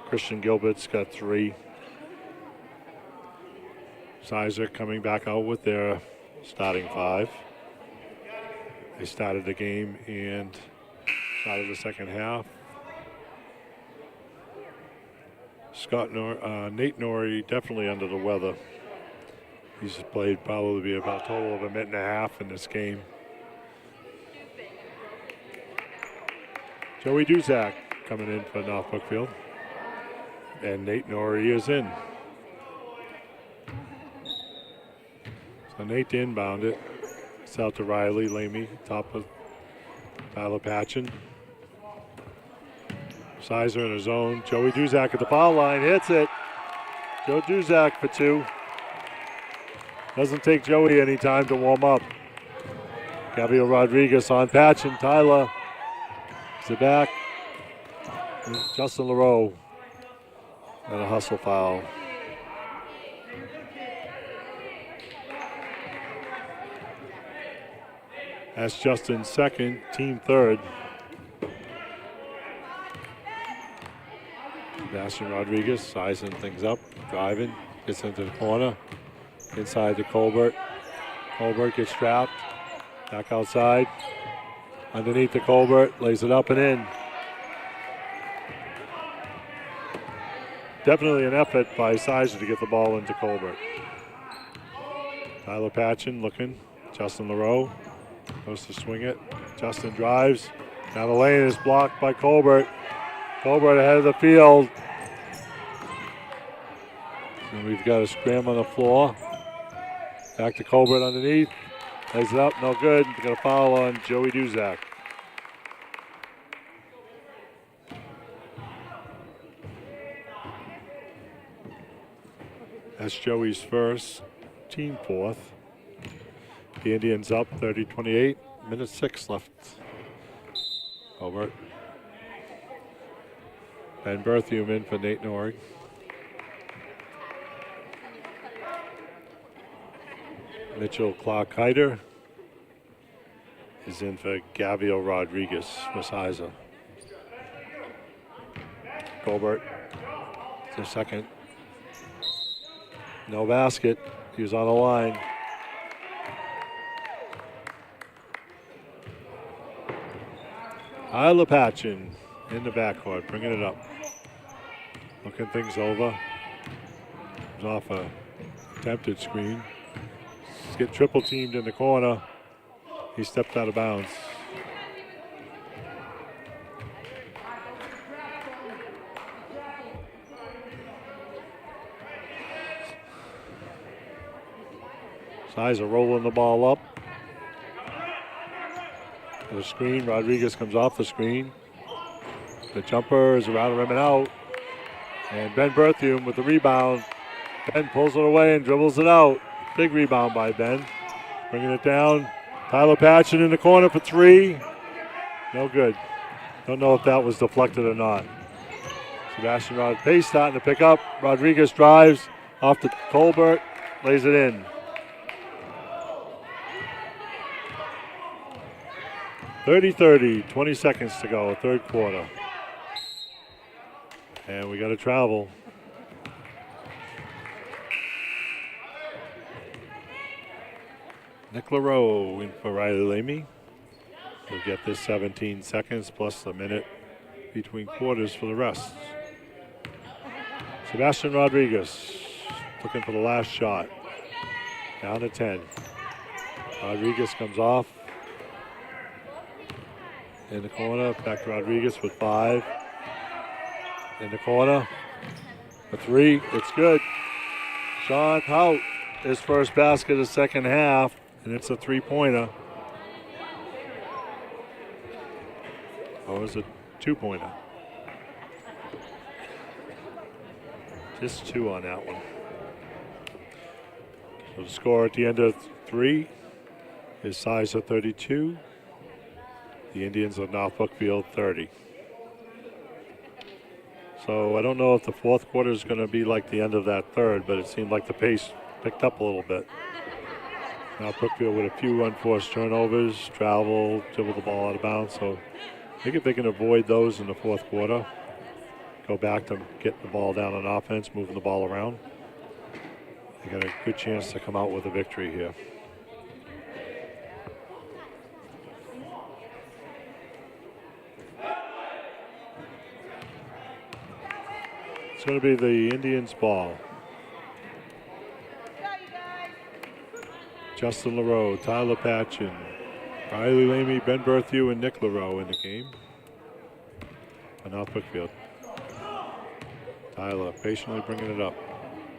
Christian Gilbert's got 3. Sizer coming back out with their starting 5. They started the game and started the second half. Nate Norrie definitely under the weather. He's played probably about a total of a minute and a half in this game. Joey Duzak coming in for North Brookfield. And Nate Norrie is in. So Nate to inbound it. It's out to Riley Lamy, top of Tyler Patchen. Sizer in his zone. Joey Duzak at the foul line, hits it. Joe Duzak for 2. Doesn't take Joey any time to warm up. Gabriel Rodriguez on Patchen. Tyler is it back. Justin LaRoe and a hustle foul. That's Justin's second, team 3rd. Sebastian Rodriguez sizing things up, driving, gets into the corner, inside to Colbert. Colbert gets trapped, back outside, underneath to Colbert, lays it up and in. Definitely an effort by Sizer to get the ball into Colbert. Tyler Patchen looking, Justin LaRoe goes to swing it. Justin drives, down the lane is blocked by Colbert. Colbert ahead of the field. And we've got a scram on the floor. Back to Colbert underneath. Lays it up, no good. Got a foul on Joey Duzak. That's Joey's first, team 4th. The Indians up 30-28, minute 6 left. Colbert. Ben Berthium in for Nate Norrie. Mitchell Clark-Hyder is in for Gabriel Rodriguez for Sizer. Colbert, the second. No basket. He was on the line. Tyler Patchen in the backcourt, bringing it up. Looking things over. Comes off a attempted screen. Get triple teamed in the corner. He stepped out of bounds. Sizer rolling the ball up. The screen, Rodriguez comes off the screen. The jumper is around the rim and out. And Ben Berthium with the rebound. Ben pulls it away and dribbles it out. Big rebound by Ben. Bringing it down. Tyler Patchen in the corner for 3. No good. Don't know if that was deflected or not. Sebastian Pace starting to pick up. Rodriguez drives off to Colbert. Lays it in. 30-30, 20 seconds to go, third quarter. And we got to travel. Nick LaRoe in for Riley Lamy. He'll get this 17 seconds plus a minute between quarters for the rest. Sebastian Rodriguez looking for the last shot. Down to 10. Rodriguez comes off. In the corner, back to Rodriguez with 5. In the corner, a 3, it's good. Sean Hout, his first basket of the second half, and it's a 3-pointer. Oh, it's a 2-pointer. Just 2 on that one. So the score at the end of 3 is Sizer 32. The Indians of North Brookfield 30. So I don't know if the fourth quarter is going to be like the end of that third, but it seemed like the pace picked up a little bit. North Brookfield with a few unforced turnovers, travel, dribble the ball out of bounds. So I think if they can avoid those in the fourth quarter, go back to get the ball down on offense, moving the ball around. They got a good chance to come out with a victory here. It's going to be the Indians' ball. Justin LaRoe, Tyler Patchen, Riley Lamy, Ben Berthew, and Nick LaRoe in the game for North Brookfield. Tyler patiently bringing it up.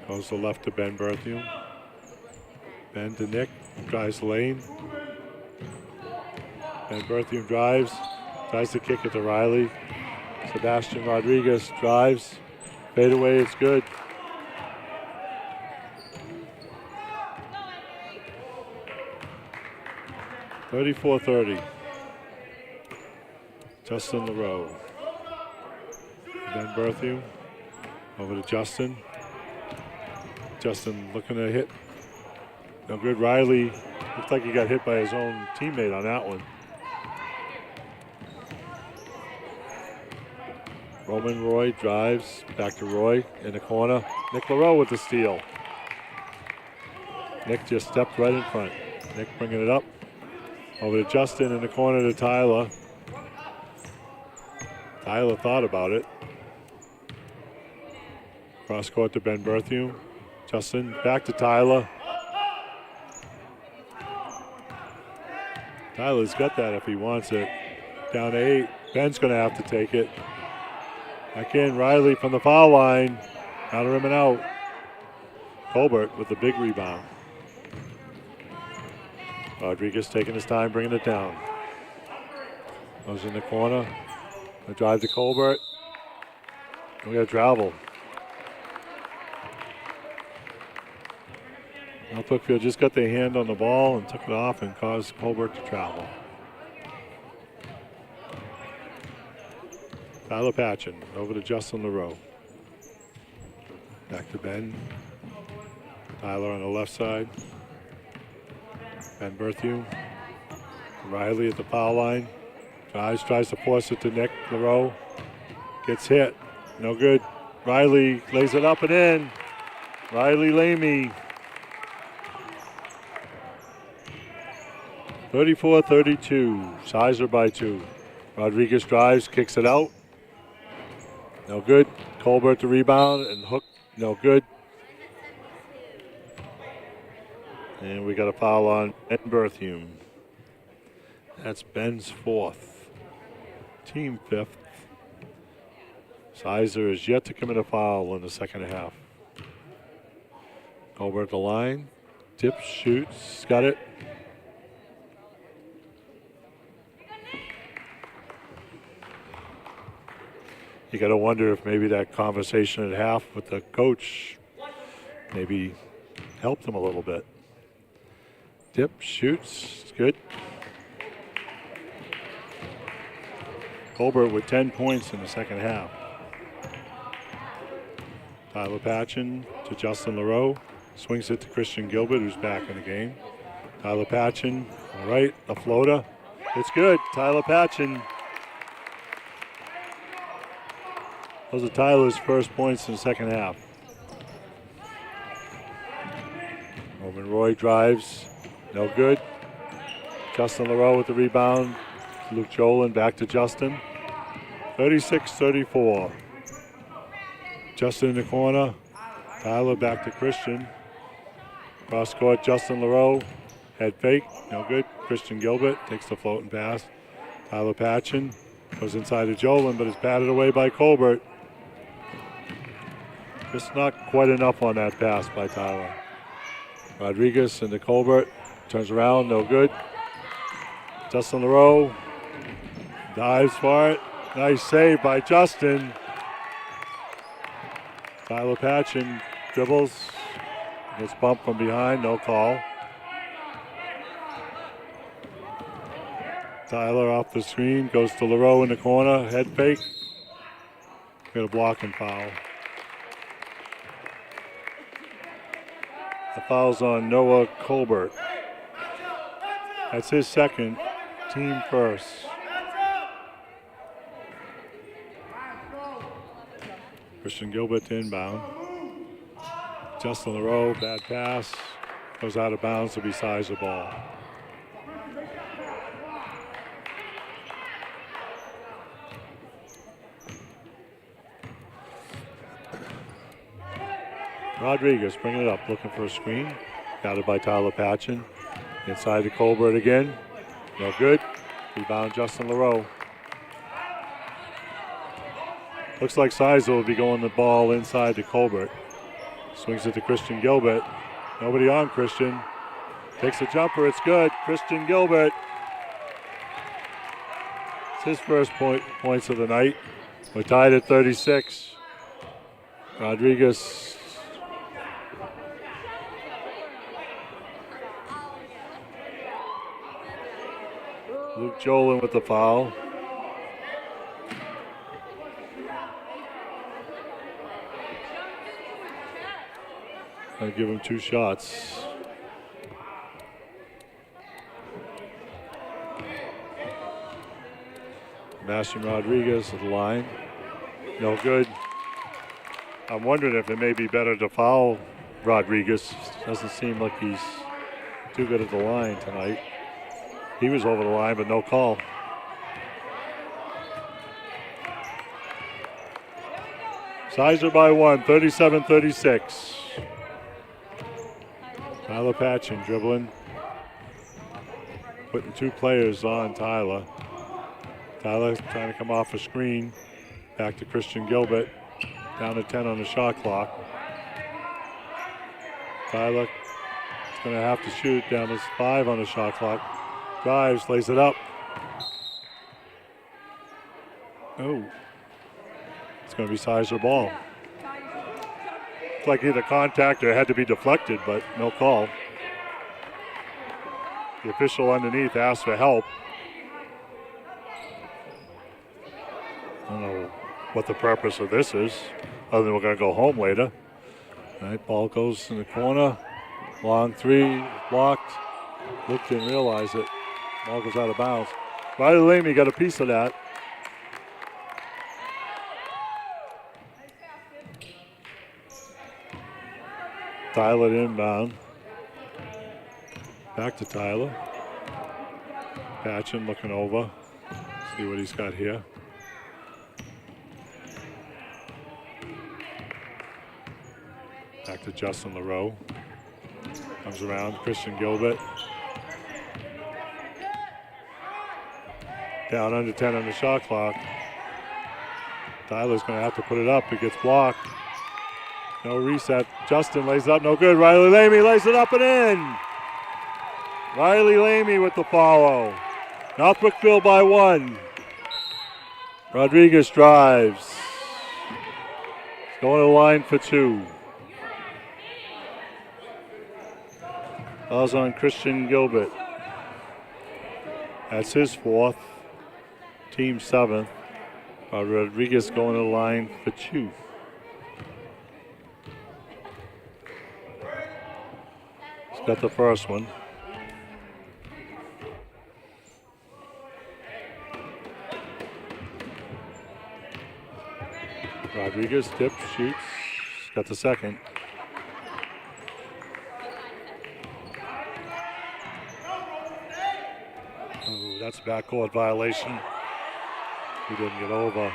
Goes to left to Ben Berthew. Ben to Nick, drives the lane. Ben Berthew drives, tries to kick it to Riley. Sebastian Rodriguez drives. Fade away, it's good. (34-30). Justin LaRoe. Ben Berthew. Over to Justin. Justin looking to hit. No good. Riley looks like he got hit by his own teammate on that one. Roman Roy drives back to Roy in the corner. Nick LaRoe with the steal. Nick just stepped right in front. Nick bringing it up. Over to Justin in the corner to Tyler. Tyler thought about it. Cross court to Ben Berthew. Justin back to Tyler. Tyler's got that if he wants it. Down to 8. Ben's going to have to take it. Back in, Riley from the foul line. Out of rim and out. Colbert with the big rebound. Rodriguez taking his time, bringing it down. Goes in the corner. The drive to Colbert. We got to travel. North Brookfield just got their hand on the ball and took it off and caused Colbert to travel. Tyler Patchen over to Justin LaRoe. Back to Ben. Tyler on the left side. Ben Berthew. Riley at the foul line. Tries to force it to Nick LaRoe. Gets hit. No good. Riley lays it up and in. Riley Lamy. 34-32. Sizer by 2. Rodriguez drives, kicks it out. No good. Colbert to rebound and hook. No good. And we got a foul on Ben Berthew. That's Ben's 4th. Team 5th. Sizer is yet to commit a foul in the second half. Colbert at the line. Tips, shoots, got it. You got to wonder if maybe that conversation at half with the coach maybe helped him a little bit. Tip, shoots, it's good. Colbert with 10 points in the second half. Tyler Patchen to Justin LaRoe. Swings it to Christian Gilbert, who's back in the game. Tyler Patchen, all right, a floater. It's good. Tyler Patchen. Those are Tyler's first points in the second half. Roman Roy drives. No good. Justin LaRoe with the rebound. Luke Jolin back to Justin. 36-34. Justin in the corner. Tyler back to Christian. Cross court, Justin LaRoe. Head fake. No good. Christian Gilbert takes the floating pass. Tyler Patchen goes inside to Jolin, but is batted away by Colbert. Just not quite enough on that pass by Tyler. Rodriguez into Colbert. Turns around, no good. Justin LaRoe dives for it. Nice save by Justin. Tyler Patchen dribbles. Gets bumped from behind, no call. Tyler off the screen, goes to LaRoe in the corner, head fake. Got a blocking foul. The foul's on Noah Colbert. That's his second, team first. Christian Gilbert to inbound. Justin LaRoe, bad pass. Goes out of bounds to be Sizer ball. Rodriguez bringing it up, looking for a screen. Got it by Tyler Patchen. Inside to Colbert again. No good. Rebound Justin LaRoe. Looks like Sizer will be going the ball inside to Colbert. Swings it to Christian Gilbert. Nobody on Christian. Takes a jumper, it's good. Christian Gilbert. It's his first points of the night. We're tied at 36. Rodriguez. Luke Jolin with the foul. I'll give him 2 shots. Maston Rodriguez at the line. No good. I'm wondering if it may be better to foul Rodriguez. Doesn't seem like he's too good at the line tonight. He was over the line, but no call. Sizer by 1, 37-36. Tyler Patchen dribbling. Putting 2 players on Tyler. Tyler trying to come off a screen. Back to Christian Gilbert. Down to 10 on the shot clock. Tyler is going to have to shoot. Down to 5 on the shot clock. Drives, lays it up. Oh. It's going to be Sizer ball. It's like either contact or it had to be deflected, but no call. The official underneath asked for help. I don't know what the purpose of this is, other than we're going to go home later. All right, ball goes in the corner. Long 3, blocked. Luke didn't realize it. Ball goes out of bounds. Riley Lamy got a piece of that. Tyler inbound. Back to Tyler. Patchen looking over. See what he's got here. Back to Justin LaRoe. Comes around, Christian Gilbert. Down under 10 on the shot clock. Tyler's going to have to put it up. It gets blocked. No reset. Justin lays it up, no good. Riley Lamy lays it up and in. Riley Lamy with the follow. North Brookfield by 1. Rodriguez drives. Going to the line for 2. Fouls on Christian Gilbert. That's his 4th. Team 7th. Rodriguez going to the line for 2. He's got the first one. Rodriguez tips, shoots. He's got the second. Ooh, that's a backcourt violation. He didn't get over.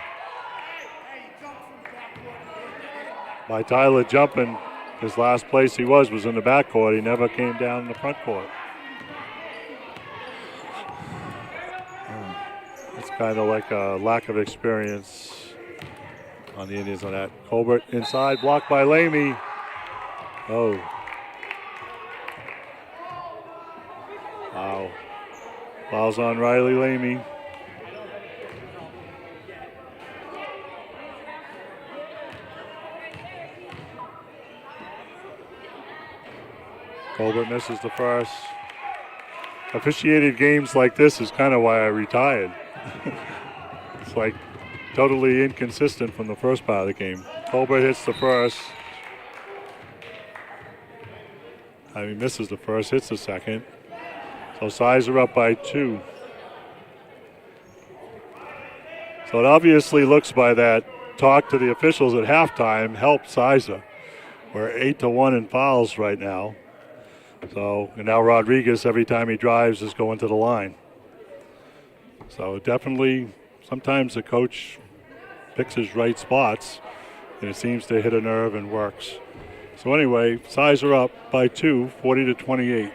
By Tyler jumping, his last place he was in the backcourt. He never came down in the front court. It's kind of like a lack of experience on the Indians on that. Colbert inside, blocked by Lamy. Oh. Wow. Fouls on Riley Lamy. Colbert misses the first. Officiated games like this is kind of why I retired. It's like totally inconsistent from the first part of the game. Colbert hits the first. I mean, misses the first, hits the second. So Sizer up by 2. So it obviously looks by that talk to the officials at halftime helped Sizer. We're 8-1 in fouls right now. So, and now Rodriguez, every time he drives, is going to the line. So definitely, sometimes the coach picks his right spots, and it seems to hit a nerve and works. So anyway, Sizer up by 2, 40-28.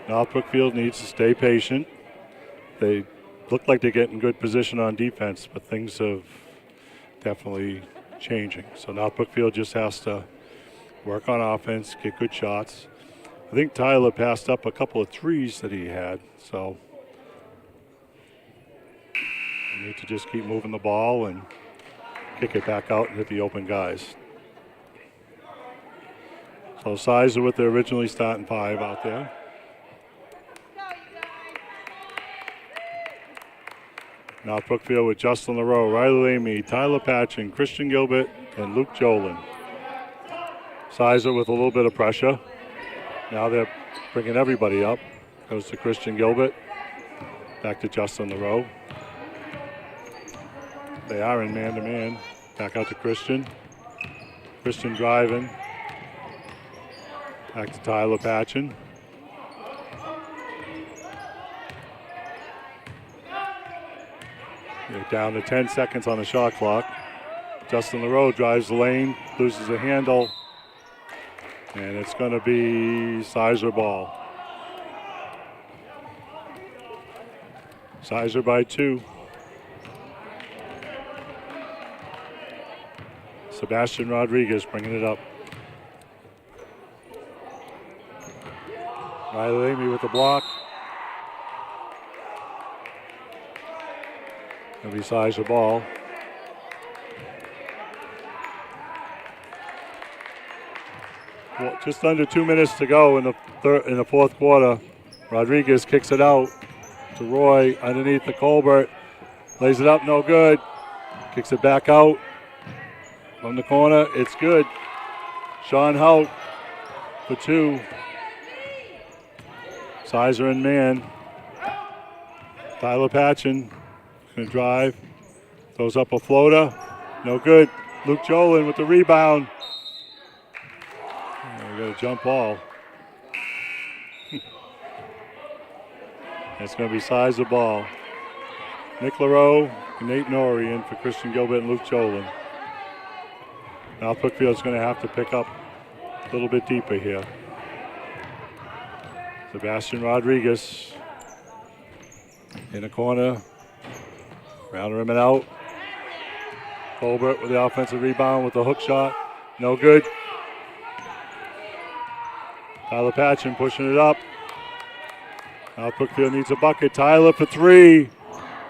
North Brookfield needs to stay patient. They look like they're getting good position on defense, but things have definitely changing. So North Brookfield just has to work on offense, get good shots. I think Tyler passed up a couple of threes that he had, so we need to just keep moving the ball and kick it back out and hit the open guys. So Sizer with their originally starting 5 out there. Now Brookfield with Justin LaRoe, Riley Lamy, Tyler Patchen, Christian Gilbert, and Luke Jolin. Sizer with a little bit of pressure. Now they're bringing everybody up. Goes to Christian Gilbert. Back to Justin LaRoe. They are in man-to-man. Back out to Christian. Christian driving. Back to Tyler Patchen. They're down to 10 seconds on the shot clock. Justin LaRoe drives the lane, loses a handle, and it's going to be Sizer ball. Sizer by 2. Sebastian Rodriguez bringing it up. Riley Lamy with the block. It'll be Sizer ball. Well, just under 2 minutes to go in the fourth quarter. Rodriguez kicks it out to Roy underneath the Colbert. Lays it up, no good. Kicks it back out from the corner. It's good. Sean Hout for 2. Sizer in man. Tyler Patchen going to drive. Throws up a floater. No good. Luke Jolin with the rebound. We got a jump ball. It's going to be Sizer ball. Nick LaRoe and Nate Norrie in for Christian Gilbert and Luke Jolin. Now Brookfield's going to have to pick up a little bit deeper here. Sebastian Rodriguez in the corner. Round rim and out. Colbert with the offensive rebound with the hook shot. No good. Tyler Patchen pushing it up. Now Brookfield needs a bucket. Tyler for 3.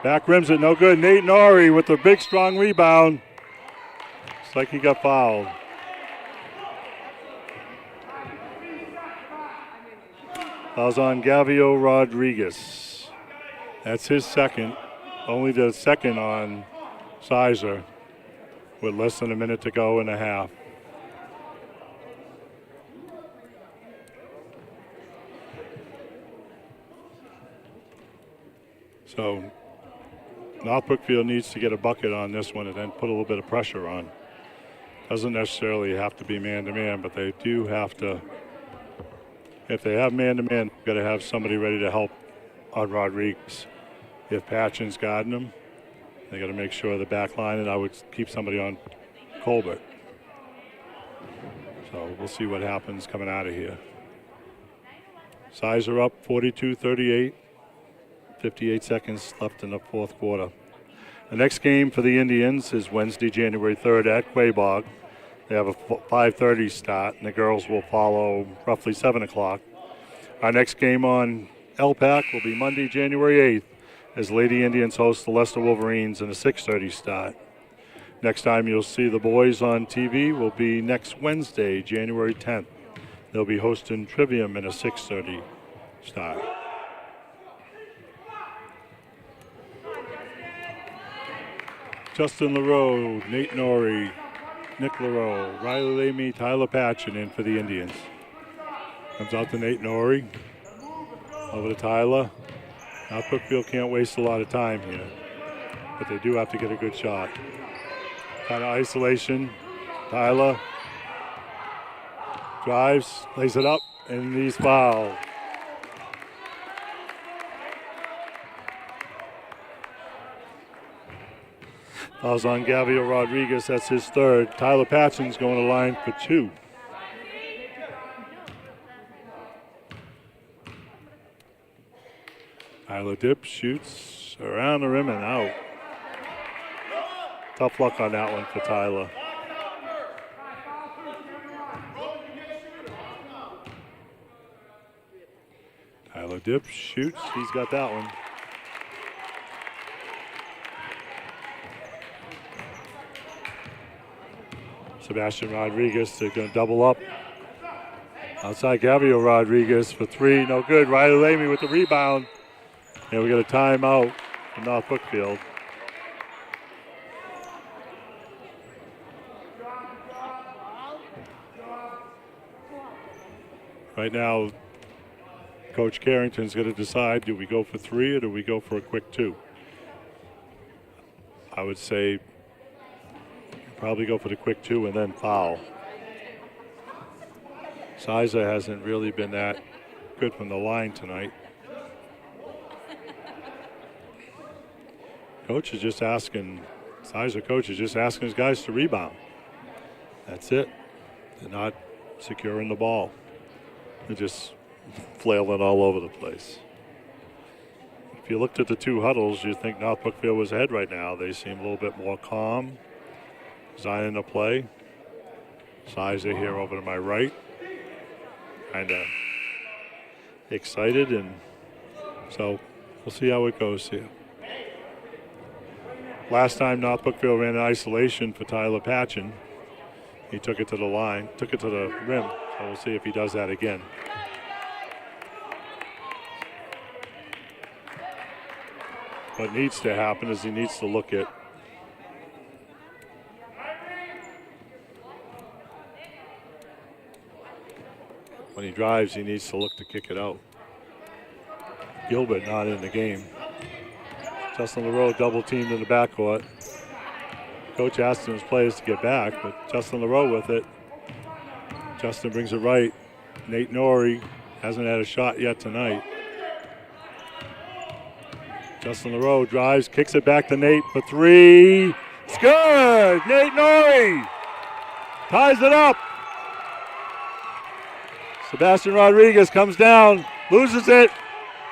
Back rims it, no good. Nate Norrie with the big, strong rebound. It's like he got fouled. Fouls on Gavio Rodriguez. That's his second. Only the second on Sizer with less than a minute to go and a half. So North Brookfield needs to get a bucket on this one and then put a little bit of pressure on. Doesn't necessarily have to be man-to-man, but they do have to. If they have man-to-man, they've got to have somebody ready to help on Rodriguez. If Patchen's guarding him, they got to make sure the back line, and I would keep somebody on Colbert. So we'll see what happens coming out of here. Sizer up 42-38. 58 seconds left in the fourth quarter. The next game for the Indians is Wednesday, January 3rd at Quabog. They have a 5:30 start, and the girls will follow roughly 7 o'clock. Our next game on LPAC will be Monday, January 8th, as Lady Indians host the Leicester Wolverines in a 6:30 start. Next time you'll see the boys on TV will be next Wednesday, January 10th. They'll be hosting Trivium in a 6:30 start. Justin LaRoe, Nate Norrie, Nick LaRoe, Riley Lamy, Tyler Patchen in for the Indians. Comes out to Nate Norrie. Over to Tyler. Now Brookfield can't waste a lot of time here, but they do have to get a good shot. Kind of isolation. Tyler drives, lays it up, and he's fouled. Fouls on Gabriel Rodriguez. That's his third. Tyler Patchen's going to line for 2. Tyler dips, shoots around the rim and out. Tough luck on that one for Tyler. Tyler dips, shoots. He's got that one. Sebastian Rodriguez, they're going to double up. Outside Gabriel Rodriguez for 3. No good. Riley Lamy with the rebound. And we got a timeout from North Brookfield. Right now, Coach Carrington's going to decide, do we go for 3 or do we go for a quick 2? I would say probably go for the quick 2 and then foul. Sizer hasn't really been that good from the line tonight. Coach is just asking, Sizer coach is just asking his guys to rebound. That's it. They're not securing the ball. They're just flailing all over the place. If you looked at the 2 huddles, you'd think North Brookfield was ahead right now. They seem a little bit more calm. Zion to play. Sizer here over to my right. Kind of excited, and so we'll see how it goes here. Last time North Brookfield ran in isolation for Tyler Patchen. He took it to the line, took it to the rim. So we'll see if he does that again. What needs to happen is he needs to look at when he drives, he needs to look to kick it out. Gilbert not in the game. Justin LaRoe double teamed in the backcourt. Coach asked his players to get back, but Justin LaRoe with it. Justin brings it right. Nate Norrie hasn't had a shot yet tonight. Justin LaRoe drives, kicks it back to Nate for 3. It's good! Nate Norrie ties it up. Sebastian Rodriguez comes down, loses it.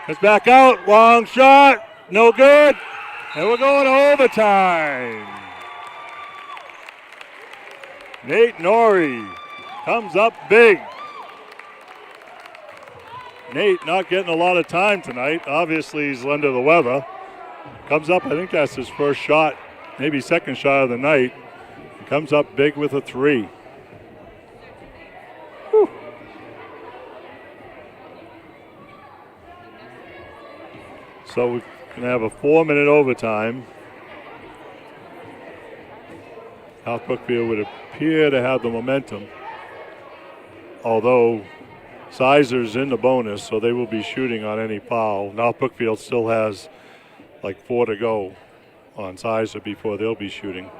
It's back out, long shot, no good. And we're going to overtime. Nate Norrie comes up big. Nate not getting a lot of time tonight. Obviously he's under the weather. Comes up, I think that's his first shot, maybe second shot of the night. He comes up big with a 3. Whew. So we're going to have a 4-minute overtime. South Brookfield would appear to have the momentum, although Sizer's in the bonus, so they will be shooting on any foul. North Brookfield still has like 4 to go on Sizer before they'll be shooting.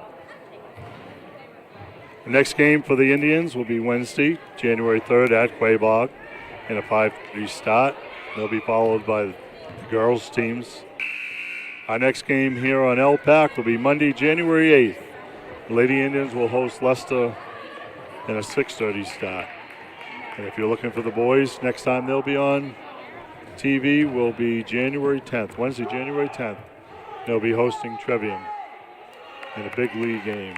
The next game for the Indians will be Wednesday, January 3rd at Quabog in a 5-3 start. They'll be followed by the girls' teams. Our next game here on LPAC will be Monday, January 8th. The Lady Indians will host Leicester in a 6:30 start. And if you're looking for the boys, next time they'll be on TV will be January 10th, Wednesday, January 10th. They'll be hosting Trevian in a big league game.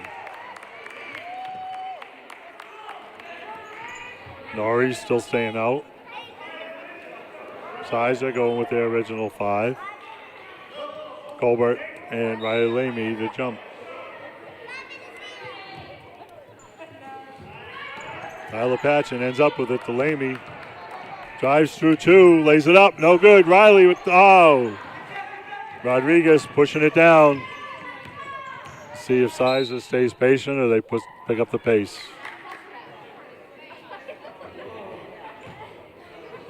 Norrie's still staying out. Sizer going with their original 5. Colbert and Riley Lamy to jump. Tyler Patchen ends up with it to Lamy. Drives through 2, lays it up, no good. Riley with, Rodriguez pushing it down. See if Sizer stays patient or they pick up the pace.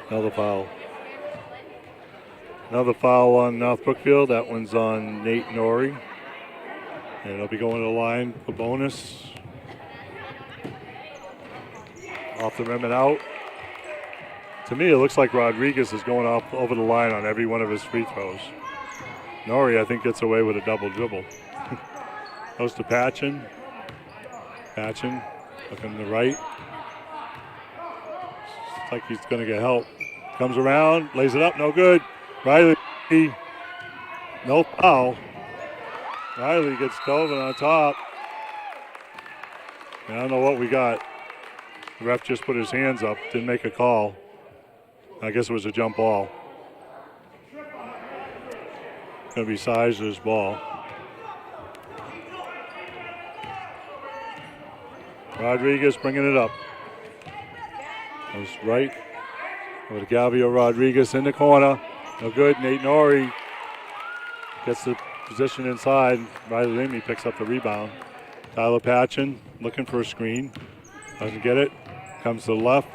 Another foul. Another foul on North Brookfield. That one's on Nate Norrie. And it'll be going to the line for bonus. Off the rim and out. To me, it looks like Rodriguez is going off over the line on every one of his free throws. Nori, I think, gets away with a double dribble. Goes to Patchen. Patchen looking to the right. Looks like he's going to get help. Comes around, lays it up, no good. Riley, no foul. Riley gets Doven on top. And I don't know what we got. The ref just put his hands up, didn't make a call. I guess it was a jump ball. Going to be Sizer's ball. Rodriguez bringing it up. Goes right over to Gavio Rodriguez in the corner. No good. Nate Nori gets the position inside. Riley Lamy picks up the rebound. Tyler Patchen looking for a screen. Doesn't get it. Comes to the left.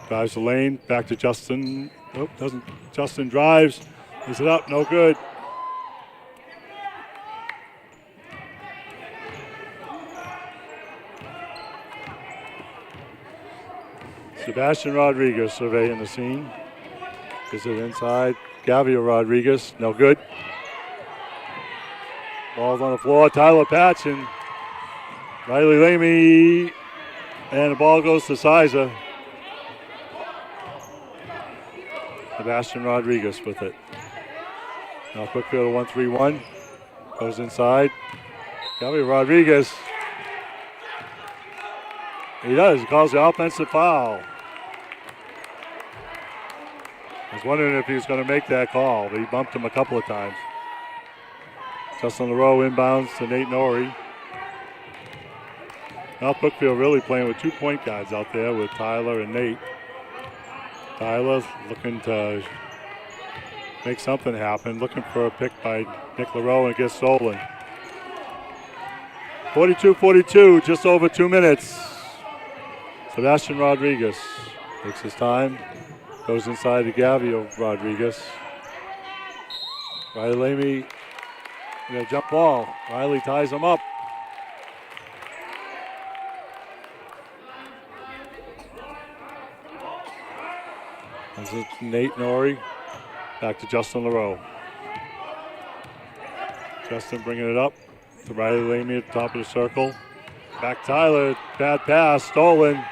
Drives the lane. Back to Justin. Oh, doesn't. Justin drives. Is it up? No good. Sebastian Rodriguez surveying the scene. Is it inside? Gavio Rodriguez. No good. Ball's on the floor. Tyler Patchen. Riley Lamy. And the ball goes to Sizer. Sebastian Rodriguez with it. Now Brookfield 1-3-1. Goes inside. Gavio Rodriguez. He does. He calls the offensive foul. I was wondering if he was going to make that call, but he bumped him a couple of times. Justin LaRoe inbounds to Nate Nori. Now Brookfield really playing with 2 point guards out there with Tyler and Nate. Tyler looking to make something happen, looking for a pick by Nick LaRoe, and it gets stolen. 42-42, just over 2 minutes. Sebastian Rodriguez takes his time, goes inside to Gavio Rodriguez. Riley Lamy, jump ball. Riley ties him up. This is Nate Nori. Back to Justin LaRoe. Justin bringing it up to Riley Lamy at the top of the circle. Back Tyler, bad pass, stolen.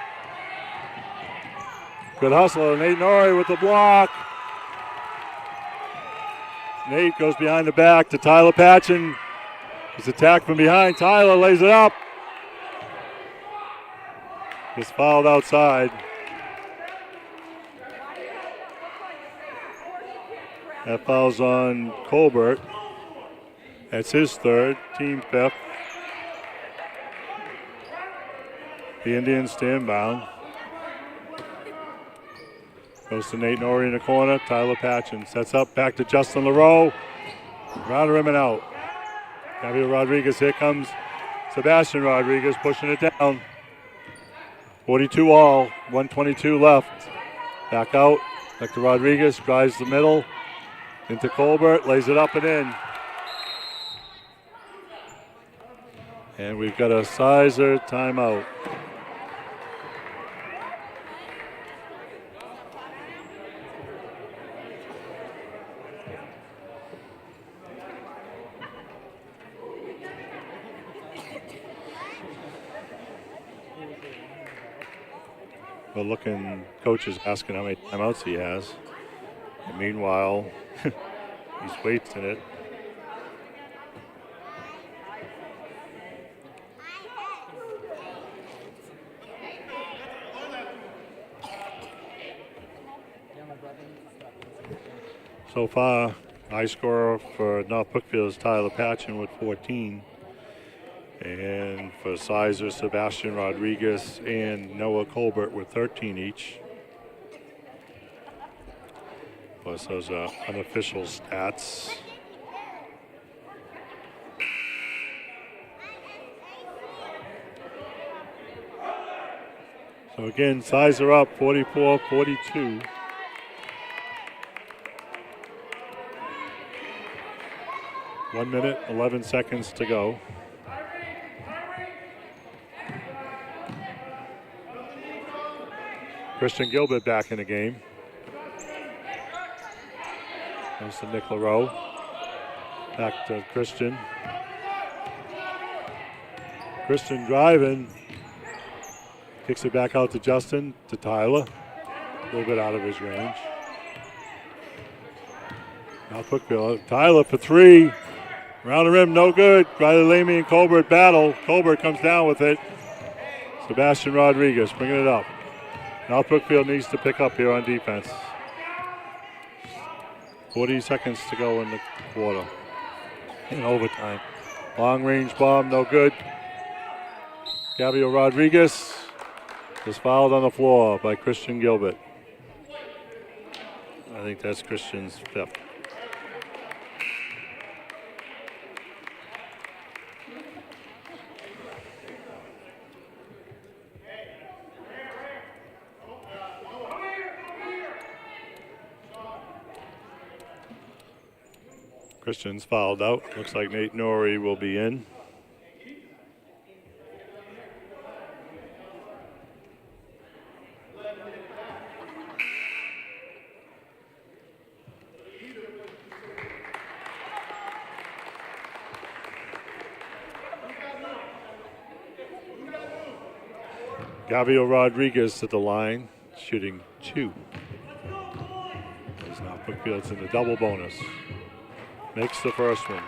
Good hustle, Nate Nori with the block. Nate goes behind the back to Tyler Patchen. He's attacked from behind. Tyler lays it up. Gets fouled outside. That foul's on Colbert. That's his third, team fifth. The Indians stand bound. Goes to Nate Nori in the corner. Tyler Patchen sets up, back to Justin LaRoe. Around the rim and out. Gavio Rodriguez, here comes Sebastian Rodriguez pushing it down. 42 all, 1:22 left. Back out, back to Rodriguez, drives the middle. Into Colbert, lays it up and in. And we've got a Sizer timeout. Well, looking, coach is asking how many timeouts he has. And meanwhile, he's wasting it. So far, high scorer for North Brookfield is Tyler Patchen with 14. And for Sizer, Sebastian Rodriguez and Noah Colbert with 13 each. Plus those unofficial stats. So again, Sizer up 44-42. One minute, 11 seconds to go. Christian Gilbert back in the game. Comes to Nick LaRoe. Back to Christian. Christian driving. Kicks it back out to Justin, to Tyler. A little bit out of his range. Now Brookfield. Tyler for three. Around the rim, no good. Riley Lamy and Colbert battle. Colbert comes down with it. Sebastian Rodriguez bringing it up. Now Brookfield needs to pick up here on defense. 40 seconds to go in the quarter. In overtime. Long range bomb, no good. Gabriel Rodriguez is fouled on the floor by Christian Gilbert. I think that's Christian's fifth. Christian's fouled out. Looks like Nate Norrie will be in. Gabriel Rodriguez at the line, shooting 2. As now Brookfield's in the double bonus. Makes the first one.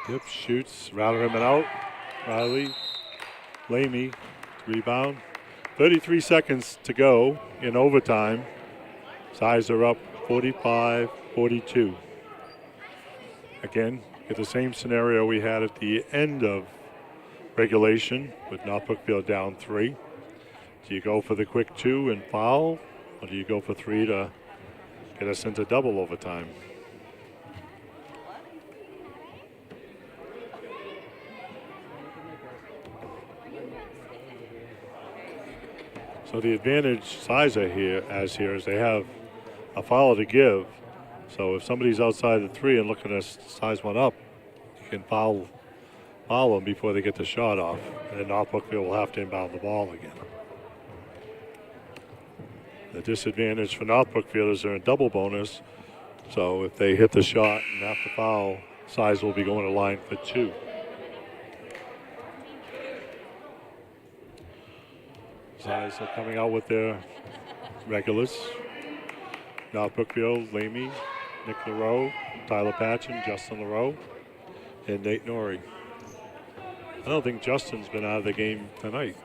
Yep, shoots, round him and out. Riley, Lamy, rebound. 33 seconds to go in overtime. Sides are up 45-42. Again, get the same scenario we had at the end of regulation with North Brookfield down 3. Do you go for the quick 2 and foul, or do you go for 3 to get us into double overtime? So the advantage Sizer here is they have a foul to give. So if somebody's outside the 3 and looking to size one up, you can foul them before they get the shot off. And then North Brookfield will have to inbound the ball again. The disadvantage for North Brookfield is they're in double bonus. So if they hit the shot and have to foul, Size will be going to line for 2. Size are coming out with their regulars. North Brookfield, Lamy, Nick LaRoe, Tyler Patchen, Justin LaRoe, and Nate Norrie. I don't think Justin's been out of the game tonight.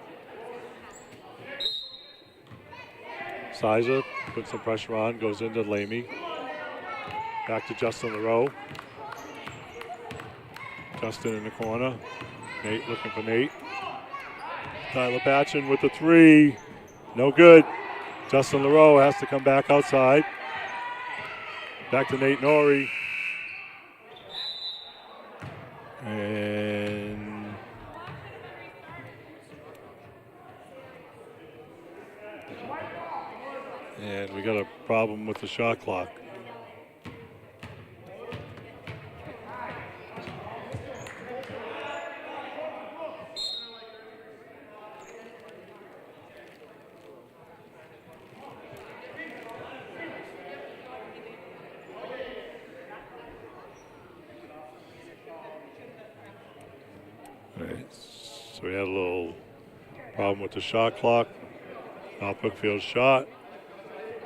Sizer puts some pressure on, goes into Lamy. Back to Justin LaRoe. Justin in the corner. Nate looking for Nate. Tyler Patchen with the 3. No good. Justin LaRoe has to come back outside. Back to Nate Norrie. And we got a problem with the shot clock. So we had a little problem with the shot clock. North Brookfield shot.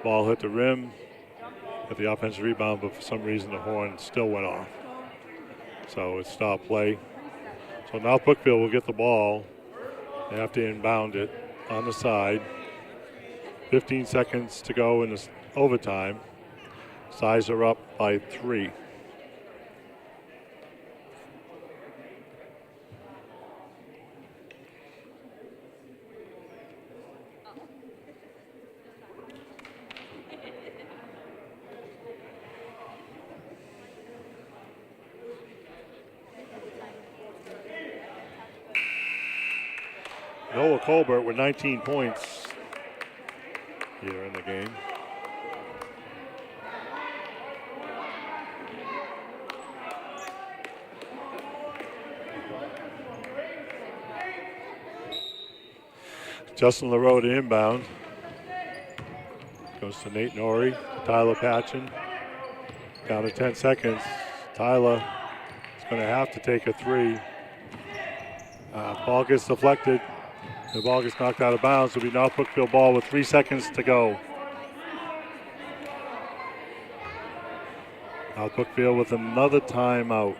Ball hit the rim. Got the offensive rebound, but for some reason the horn still went off. So it stopped play. So North Brookfield will get the ball. They have to inbound it on the side. 15 seconds to go in this overtime. Size are up by 3. Noah Colbert with 19 points here in the game. Justin LaRoe to inbound. Goes to Nate Norrie, Tyler Patchen. Down to 10 seconds. Tyler is going to have to take a three. Ball gets deflected. The ball gets knocked out of bounds. It'll be North Brookfield ball with 3 seconds to go. North Brookfield with another timeout.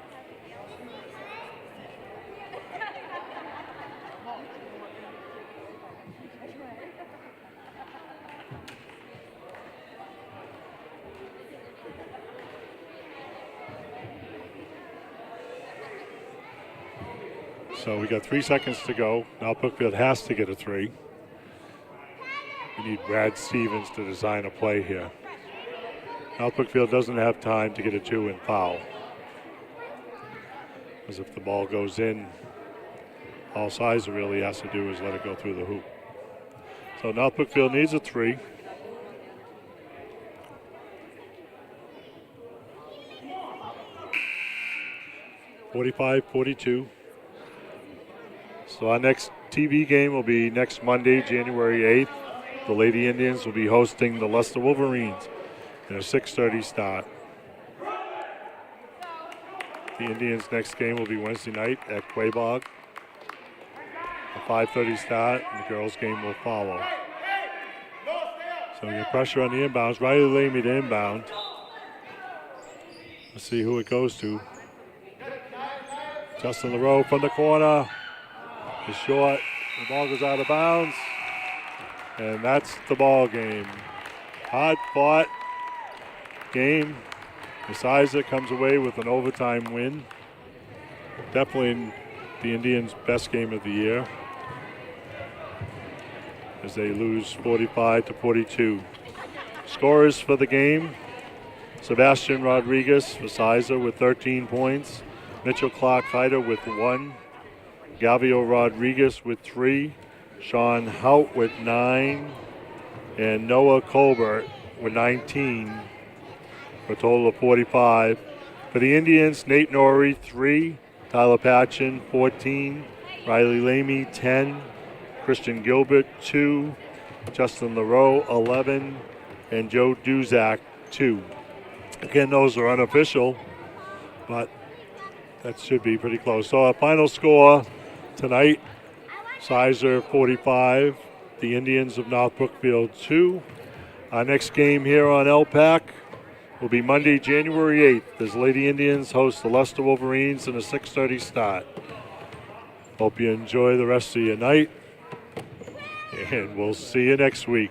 So we got 3 seconds to go. Now Brookfield has to get a three. We need Brad Stevens to design a play here. Now Brookfield doesn't have time to get a two and foul. Because if the ball goes in, all Sizer really has to do is let it go through the hoop. So North Brookfield needs a three. (45-42). So our next TV game will be next Monday, January 8th. The Lady Indians will be hosting the Leicester Wolverines in a 6:30 start. The Indians' next game will be Wednesday night at Quabog. A 5:30 start, and the girls' game will follow. So we get pressure on the inbounds. Riley Lamy to inbound. Let's see who it goes to. Justin LaRoe from the corner. Is short. The ball goes out of bounds. And that's the ball game. Hard fought game. Sizer comes away with an overtime win. Definitely the Indians' best game of the year, as they lose 45-42. Scorers for the game: Sebastian Rodriguez for Sizer with 13 points. Mitchell Clark-Hyder with 1. Gavio Rodriguez with 3. Sean Hout with 9. And Noah Colbert with 19. For a total of 45. For the Indians, Nate Norrie, 3. Tyler Patchen, 14. Riley Lamy, 10. Christian Gilbert, 2. Justin LaRoe, 11. And Joe Duzak, 2. Again, those are unofficial, but that should be pretty close. So our final score tonight: Sizer 45, the Indians of North Brookfield 2. Our next game here on LPAC will be Monday, January 8th, as Lady Indians host the Leicester Wolverines in a 6:30 start. Hope you enjoy the rest of your night, and we'll see you next week.